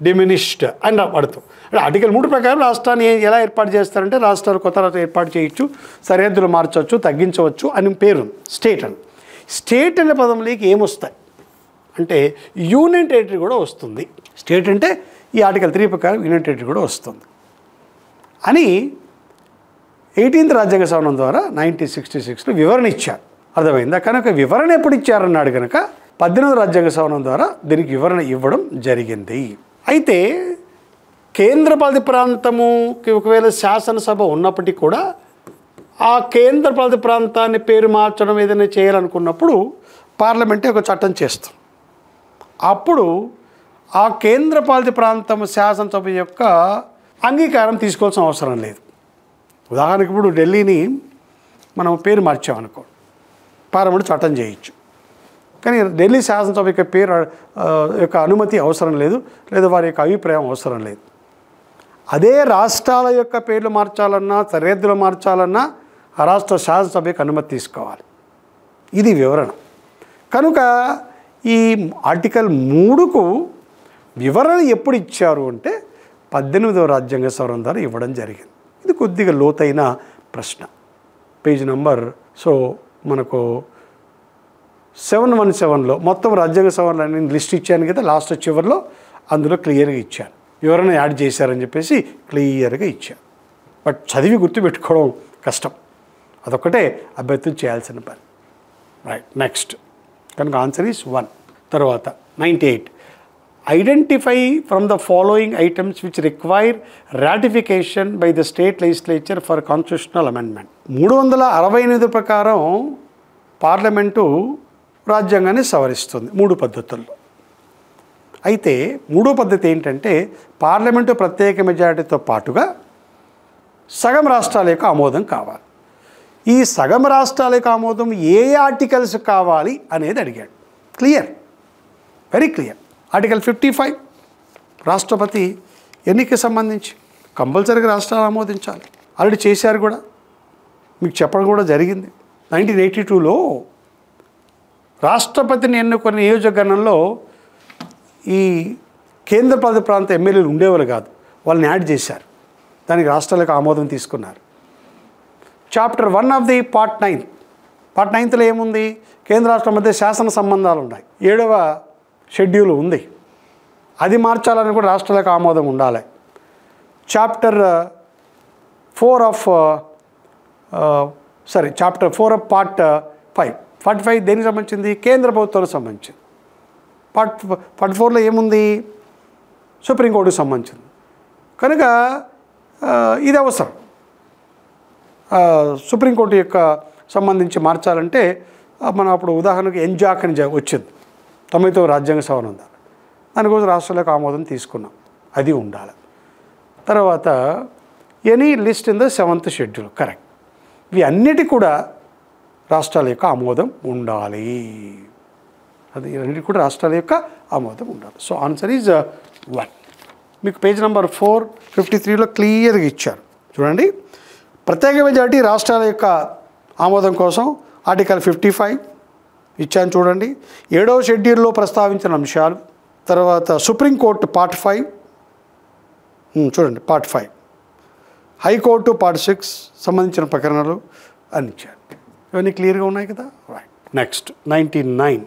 diminished అని పడుతుంది. అంటే ఆర్టికల్ 3 ప్రకారం రాష్ట్రాన్ని ఎలా ఏర్పాటు చేస్తారంటే రాష్ట్రాలు కొత్త రాష్ట్రం ఏర్పాటు చేయొచ్చు, సరిహద్దులు మార్చవచ్చు, తగ్గించవచ్చు అని పేరు స్టేట్ అని. స్టేట్ అనే పదంలోకి ఏమొస్తాయి అంటే యూనియన్ టెరిటరీ కూడా వస్తుంది. స్టేట్ అంటే ఈ ఆర్టికల్ 3 ప్రకారం యూనియన్ టెరిటరీ కూడా వస్తుంది అని 18th రాజ్యాంగ సవరణ ద్వారా 1966లో వివరణ ఇచ్చారు. అర్థమైందా? కనుక వివరణ ఎప్పుడు ఇచ్చారన్నాడు కనుక 18వ రాజ్యాంగ సవరణ ద్వారా దీనికి వివరణ ఇవ్వడం జరిగింది. అయితే కేంద్రపాలిత ప్రాంతముకి ఒకవేళ శాసనసభ ఉన్నప్పటికీ కూడా ఆ కేంద్రపాలిత ప్రాంతాన్ని పేరు మార్చడం ఏదైనా చేయాలనుకున్నప్పుడు పార్లమెంటే ఒక చట్టం చేస్తాం. అప్పుడు ఆ కేంద్రపాలిత ప్రాంతం శాసనసభ యొక్క అంగీకారం తీసుకోవాల్సిన అవసరం లేదు. ఉదాహరణకు ఇప్పుడు ఢిల్లీని మనం పేరు మార్చామనుకో, పార్లమెంట్ చట్టం చేయొచ్చు. కానీ ఢిల్లీ శాసనసభ యొక్క పేరు యొక్క అనుమతి అవసరం లేదు, లేదా వారి యొక్క అభిప్రాయం అవసరం లేదు. అదే రాష్ట్రాల యొక్క పేర్లు మార్చాలన్నా, సరిహద్దులు మార్చాలన్నా ఆ రాష్ట్ర శాసనసభ యొక్క అనుమతి తీసుకోవాలి. ఇది వివరణ. కనుక ఈ ఆర్టికల్ 3కు వివరణ ఎప్పుడు ఇచ్చారు అంటే 18వ రాజ్యాంగ సవరణ ద్వారా ఇవ్వడం జరిగింది. ఇది కొద్దిగా లోతైన ప్రశ్న. పేజ్ నెంబర్ మనకు 717లో మొత్తం రాజ్యాంగ సవరణలు లిస్ట్ ఇచ్చాను కదా లాస్ట్ చివరిలో, అందులో క్లియర్గా ఇచ్చాను. వివరణ యాడ్ చేశారని చెప్పేసి క్లియర్గా ఇచ్చాను. బట్ చదివి గుర్తుపెట్టుకోవడం కష్టం. అదొక్కటే అభ్యర్థులు చేయాల్సిన పని. Right, next. కనుక ఆన్సర్ ఈస్ 1. తర్వాత 98. Identify from the following items which require ratification by the state legislature for constitutional amendment. 368 ప్రకారం పార్లమెంటు రాజ్యాంగాన్ని సవరిస్తుంది 3 పద్ధతుల్లో. అయితే 3వ పద్ధతి ఏంటంటే పార్లమెంటు ప్రత్యేక మెజారిటీతో పాటుగా సగం రాష్ట్రాల యొక్క ఆమోదం కావాలి. ఈ సగం రాష్ట్రాల యొక్క ఆమోదం ఏ ఆర్టికల్స్ కావాలి అనేది అడిగాడు. Clear, very clear. ఆర్టికల్ 55 రాష్ట్రపతి ఎన్నికకి సంబంధించి కంపల్సరీగా రాష్ట్రాలు ఆమోదించాలి. ఆల్రెడీ చేశారు కూడా, మీకు చెప్పడం కూడా జరిగింది. 1982లో రాష్ట్రపతిని ఎన్నుకున్న నియోజకవర్గంలో ఈ కేంద్రపాలిత ప్రాంత ఎమ్మెల్యేలు ఉండేవారు కాదు, వాళ్ళని యాడ్ చేశారు. దానికి రాష్ట్రాలకు ఆమోదం తీసుకున్నారు. Chapter 1 of the part 9. Part 9లో ఏముంది? కేంద్ర రాష్ట్రాల మధ్య శాసన సంబంధాలు ఉన్నాయి. 7వ షెడ్యూల్ ఉంది. అది మార్చాలని కూడా రాష్ట్రాలకు ఆమోదం ఉండాలి. Chapter 4 of part 5. పార్ట్ 5 దేనికి సంబంధించింది? కేంద్ర ప్రభుత్వానికి సంబంధించింది. పార్ట్ 4లో ఏముంది? సుప్రీంకోర్టుకు సంబంధించింది. కనుక ఇది అవసరం. సుప్రీంకోర్టు యొక్క సంబంధించి మార్చాలంటే మనం అప్పుడు ఉదాహరణకు ఎన్జాక్ అని వచ్చింది 99వ రాజ్యాంగ సవరణ ఉంది. దానికోసం రాష్ట్రాలకు ఆమోదం తీసుకున్నాం, అది ఉండాలి. తర్వాత any list in the 7th schedule, correct. ఇవి అన్నిటి కూడా రాష్ట్రాల యొక్క ఆమోదం ఉండాలి. అది అన్నిటి కూడా రాష్ట్రాల యొక్క ఆమోదం ఉండాలి. So answer is 1. మీకు పేజ్ నెంబర్ 453లో క్లియర్గా ఇచ్చారు చూడండి. ప్రత్యేక మెజారిటీ రాష్ట్రాల యొక్క ఆమోదం కోసం ఆర్టికల్ 55 ఇచ్చాను చూడండి. 7వ షెడ్యూల్లో ప్రస్తావించిన అంశాలు. తర్వాత సుప్రీంకోర్టు పార్ట్ 5 చూడండి, పార్ట్ 5. హైకోర్టు పార్ట్ 6 సంబంధించిన ప్రకరణలు అని ఇచ్చారు. ఇవన్నీ క్లియర్గా ఉన్నాయి కదా. Right, next 99.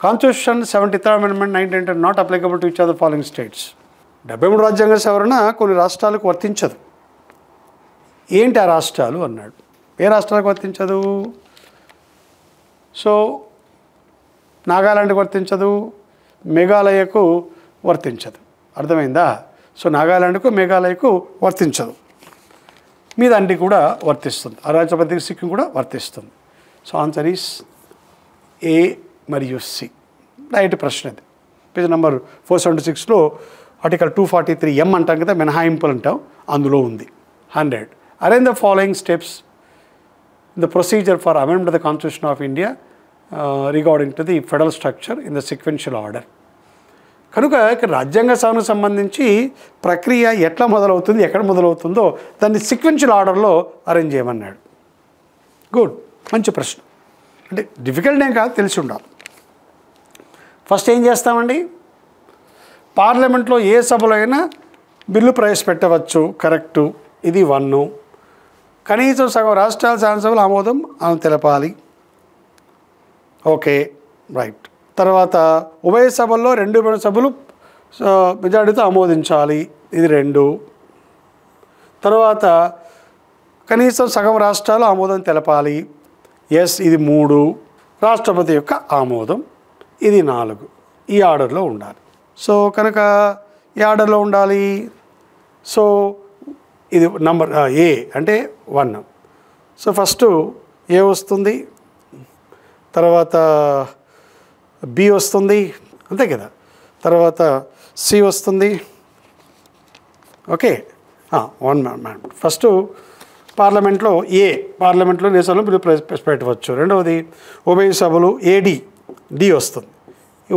Constitution 73rd amendment 1910 not applicable to each of the following states. 73 రాజ్యాంగ సవరణ కొన్ని రాష్ట్రాలకు వర్తించదు. ఏంటి ఆ రాష్ట్రాలు అన్నాడు. ఏ రాష్ట్రాలకు వర్తించదు? సో నాగాలాండ్కి వర్తించదు, మేఘాలయకు వర్తించదు. అర్థమైందా? సో నాగాలాండ్కు మేఘాలయకు వర్తించదు. మీద అన్ని కూడా వర్తిస్తుంది. అరుణాచల్ ప్రదేశ్, సిక్కిం కూడా వర్తిస్తుంది. సో ఆన్సర్ ఈస్ ఏ మరియు సి. రైట్ ప్రశ్న అది. పేజ్ నెంబర్ 476లో ఆర్టికల్ 243M అంటాం కదా, మినహాయింపులు అంటాం, అందులో ఉంది. 100. Arrange the following steps in the procedure for amendment the constitution of India regarding to the federal structure in the sequential order. కనుక రాజ్యాంగ సవరణకు సంబంధించి ప్రక్రియ ఎట్లా మొదలవుతుంది, ఎక్కడ మొదలవుతుందో దాన్ని సీక్వెన్షియల్ ఆర్డర్లో అరేంజ్ చేయమన్నాడు. గుడ్, మంచి ప్రశ్న. అంటే డిఫికల్ట్ ఏం కాదు, తెలిసి ఉండాలి. ఫస్ట్ ఏం చేస్తామండి? పార్లమెంట్లో ఏ సభలో అయినా బిల్లు ప్రవేశపెట్టవచ్చు, కరెక్టు. ఇది 1. కనీసం సగం రాష్ట్రాల శాసనసభలు ఆమోదం తెలపాలి. Okay, right. తర్వాత ఉభయ సభల్లో 2 సభలు మెజారిటీతో ఆమోదించాలి. ఇది 2. తర్వాత కనీసం సగం రాష్ట్రాలు ఆమోదం తెలపాలి. ఎస్, ఇది 3. రాష్ట్రపతి యొక్క ఆమోదం, ఇది 4. ఈ ఆర్డర్లో ఉండాలి. సో కనుక ఈ ఆర్డర్లో ఉండాలి. సో ఇది నంబర్ ఏ అంటే 1. సో ఫస్ట్ ఏ వస్తుంది, తర్వాత బి వస్తుంది, అంతే కదా, తర్వాత సి వస్తుంది. Okay, one man. ఫస్ట్ పార్లమెంట్లో పార్లమెంట్లో దేశంలో బిల్లు ప్రవేశపెట్టవచ్చు. రెండవది ఉభయ సభలు డి వస్తుంది.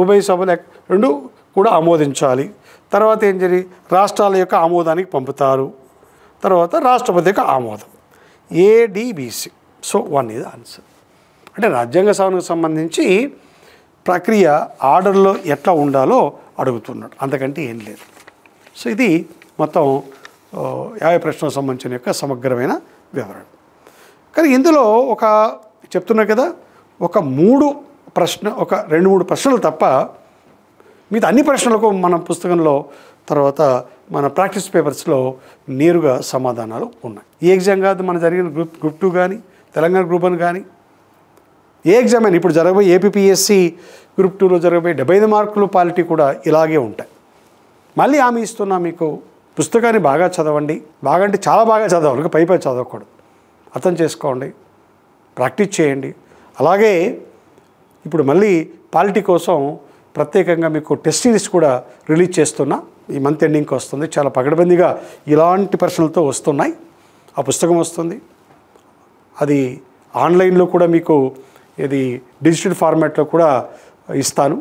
ఉభయ సభలు రెండు కూడా ఆమోదించాలి. తర్వాత ఏం జరిగి రాష్ట్రాల యొక్క ఆమోదానికి పంపుతారు. తర్వాత రాష్ట్రపతి యొక్క ఆమోదం, ఏడిబిసి. సో 1 ఇది ఆన్సర్. అంటే రాజ్యాంగ సవరణకు సంబంధించి ప్రక్రియ ఆర్డర్లో ఎట్లా ఉండాలో అడుగుతున్నాడు, అంతకంటే ఏం లేదు. సో ఇది మొత్తం 50 ప్రశ్నలకు సంబంధించిన యొక్క సమగ్రమైన వివరణ. కానీ ఇందులో చెప్తున్నా కదా, ఒక 2-3 ప్రశ్నలు తప్ప మిగతా అన్ని ప్రశ్నలకు మన పుస్తకంలో తర్వాత మన ప్రాక్టీస్ పేపర్స్లో నేరుగా సమాధానాలు ఉన్నాయి. ఏ ఎగ్జామ్ కాదు మన జరిగిన గ్రూప్ 2 కానీ తెలంగాణ గ్రూప్ 1 కానీ ఏ ఎగ్జామ్ అయినా ఇప్పుడు జరగబోయే ఏపీపీఎస్సీ గ్రూప్ 2లో జరగబోయే 75 మార్కులు పాలిటీ కూడా ఇలాగే ఉంటాయి. మళ్ళీ హామీ ఇస్తున్నా, మీకు పుస్తకాన్ని బాగా చదవండి. బాగా అంటే చాలా బాగా చదవాలి, పై చదవకూడదు. అర్థం చేసుకోండి, ప్రాక్టీస్ చేయండి. అలాగే ఇప్పుడు మళ్ళీ పాలిటీ కోసం ప్రత్యేకంగా మీకు టెస్ట్ సిరీస్ కూడా రిలీజ్ చేస్తున్నా. ఈ మంత్ ఎండింగ్కి వస్తుంది. చాలా పకడ్బందీగా ఇలాంటి ప్రశ్నలతో వస్తున్నాయి. ఆ పుస్తకం వస్తుంది, అది ఆన్లైన్లో కూడా మీకు ఇది డిజిటల్ ఫార్మాట్లో కూడా ఇస్తాను,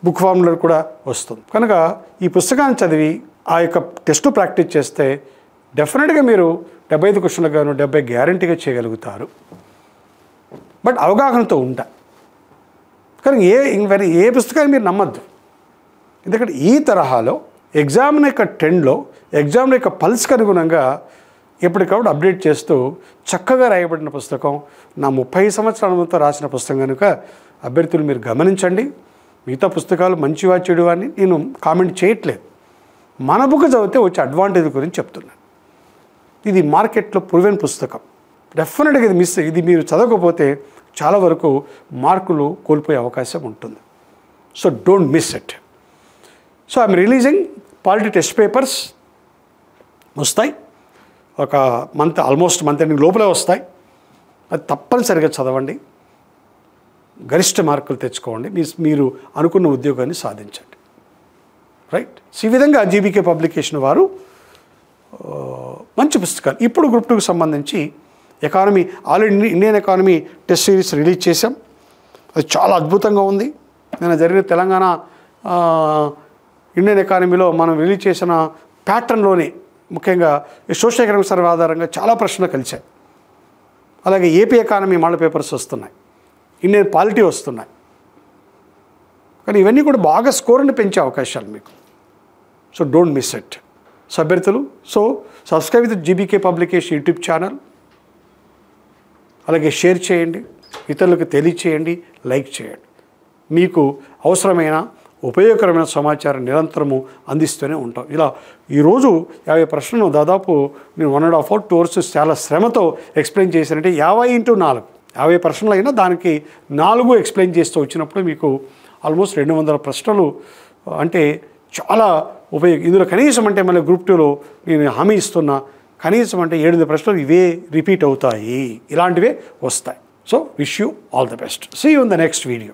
బుక్ ఫార్మ్లో కూడా వస్తుంది. కనుక ఈ పుస్తకాన్ని చదివి ఆ యొక్క టెస్ట్ ప్రాక్టీస్ చేస్తే డెఫినెట్గా మీరు 75 క్వశ్చన్లకు గాను 70 గ్యారంటీగా చేయగలుగుతారు. బట్ అవగాహనతో ఉంటా. కానీ ఏ పుస్తకాన్ని మీరు నమ్మద్దు. ఎందుకంటే ఈ తరహాలో ఎగ్జామ్ యొక్క ట్రెండ్లో ఎగ్జామ్ యొక్క పల్స్కి అనుగుణంగా ఎప్పటికప్పుడు అప్డేట్ చేస్తూ చక్కగా రాయబడిన పుస్తకం, నా 30 సంవత్సరాల అనుభవంతో రాసిన పుస్తకం కనుక అభ్యర్థులు మీరు గమనించండి. మిగతా పుస్తకాలు మంచివా చెడు అని నేను కామెంట్ చేయట్లేదు. మన బుక్ చదివితే వచ్చే అడ్వాంటేజ్ గురించి చెప్తున్నాను. ఇది మార్కెట్లో ప్రూవెన్ పుస్తకం. డెఫినెట్గా ఇది మీరు చదవకపోతే చాలా వరకు మార్కులు కోల్పోయే అవకాశం ఉంటుంది. So don't miss it. So I'm releasing polity test papers వస్తాయి, ఒక ఆల్మోస్ట్ మంత్ ఎండింగ్ లోపలే వస్తాయి. అది తప్పనిసరిగా చదవండి, గరిష్ట మార్కులు తెచ్చుకోండి, మీరు అనుకున్న ఉద్యోగాన్ని సాధించండి. రైట్. ఈ విధంగా జీబీకే పబ్లికేషన్ వారు మంచి పుస్తకాలు ఇప్పుడు గ్రూప్ 2కి సంబంధించి economy already Indian economy test series release చేశాం. అది చాలా అద్భుతంగా ఉంది. నేను జరిగిన తెలంగాణ ఇండియన్ ఎకానమీలో మనం రిలీజ్ చేసిన ప్యాటర్న్లోనే ముఖ్యంగా ఈ సోషల్ ఎకనామిక్ సర్వే ఆధారంగా చాలా ప్రశ్నలు కలిశాయి. అలాగే ఏపీ ఎకానమీ మోడల్ పేపర్స్ వస్తున్నాయి, ఇండియన్ పాలిటీ వస్తున్నాయి. కానీ ఇవన్నీ కూడా బాగా స్కోర్ని పెంచే అవకాశాలు మీకు. So don't miss it. So అభ్యర్థులు, so subscribe with GBK publication YouTube channel. అలాగే షేర్ చేయండి, ఇతరులకు తెలియచేయండి, లైక్ చేయండి. మీకు అవసరమైన ఉపయోగకరమైన సమాచారం నిరంతరము అందిస్తూనే ఉంటాం. ఇలా ఈరోజు 50 ప్రశ్నలు దాదాపు నేను 1.5 hours 2 hours చాలా శ్రమతో ఎక్స్ప్లెయిన్ చేశానంటే 50x4 50 ప్రశ్నలు అయినా దానికి 4 ఎక్స్ప్లెయిన్ చేస్తూ వచ్చినప్పుడు మీకు ఆల్మోస్ట్ 200 ప్రశ్నలు అంటే చాలా ఉపయోగం. ఇందులో కనీసం అంటే మళ్ళీ గ్రూప్ 2లో నేను హామీ ఇస్తున్నా, కనీసం అంటే 7 ప్రశ్నలు ఇవే రిపీట్ అవుతాయి, ఇలాంటివే వస్తాయి. So wish you all the best. See you in the next video.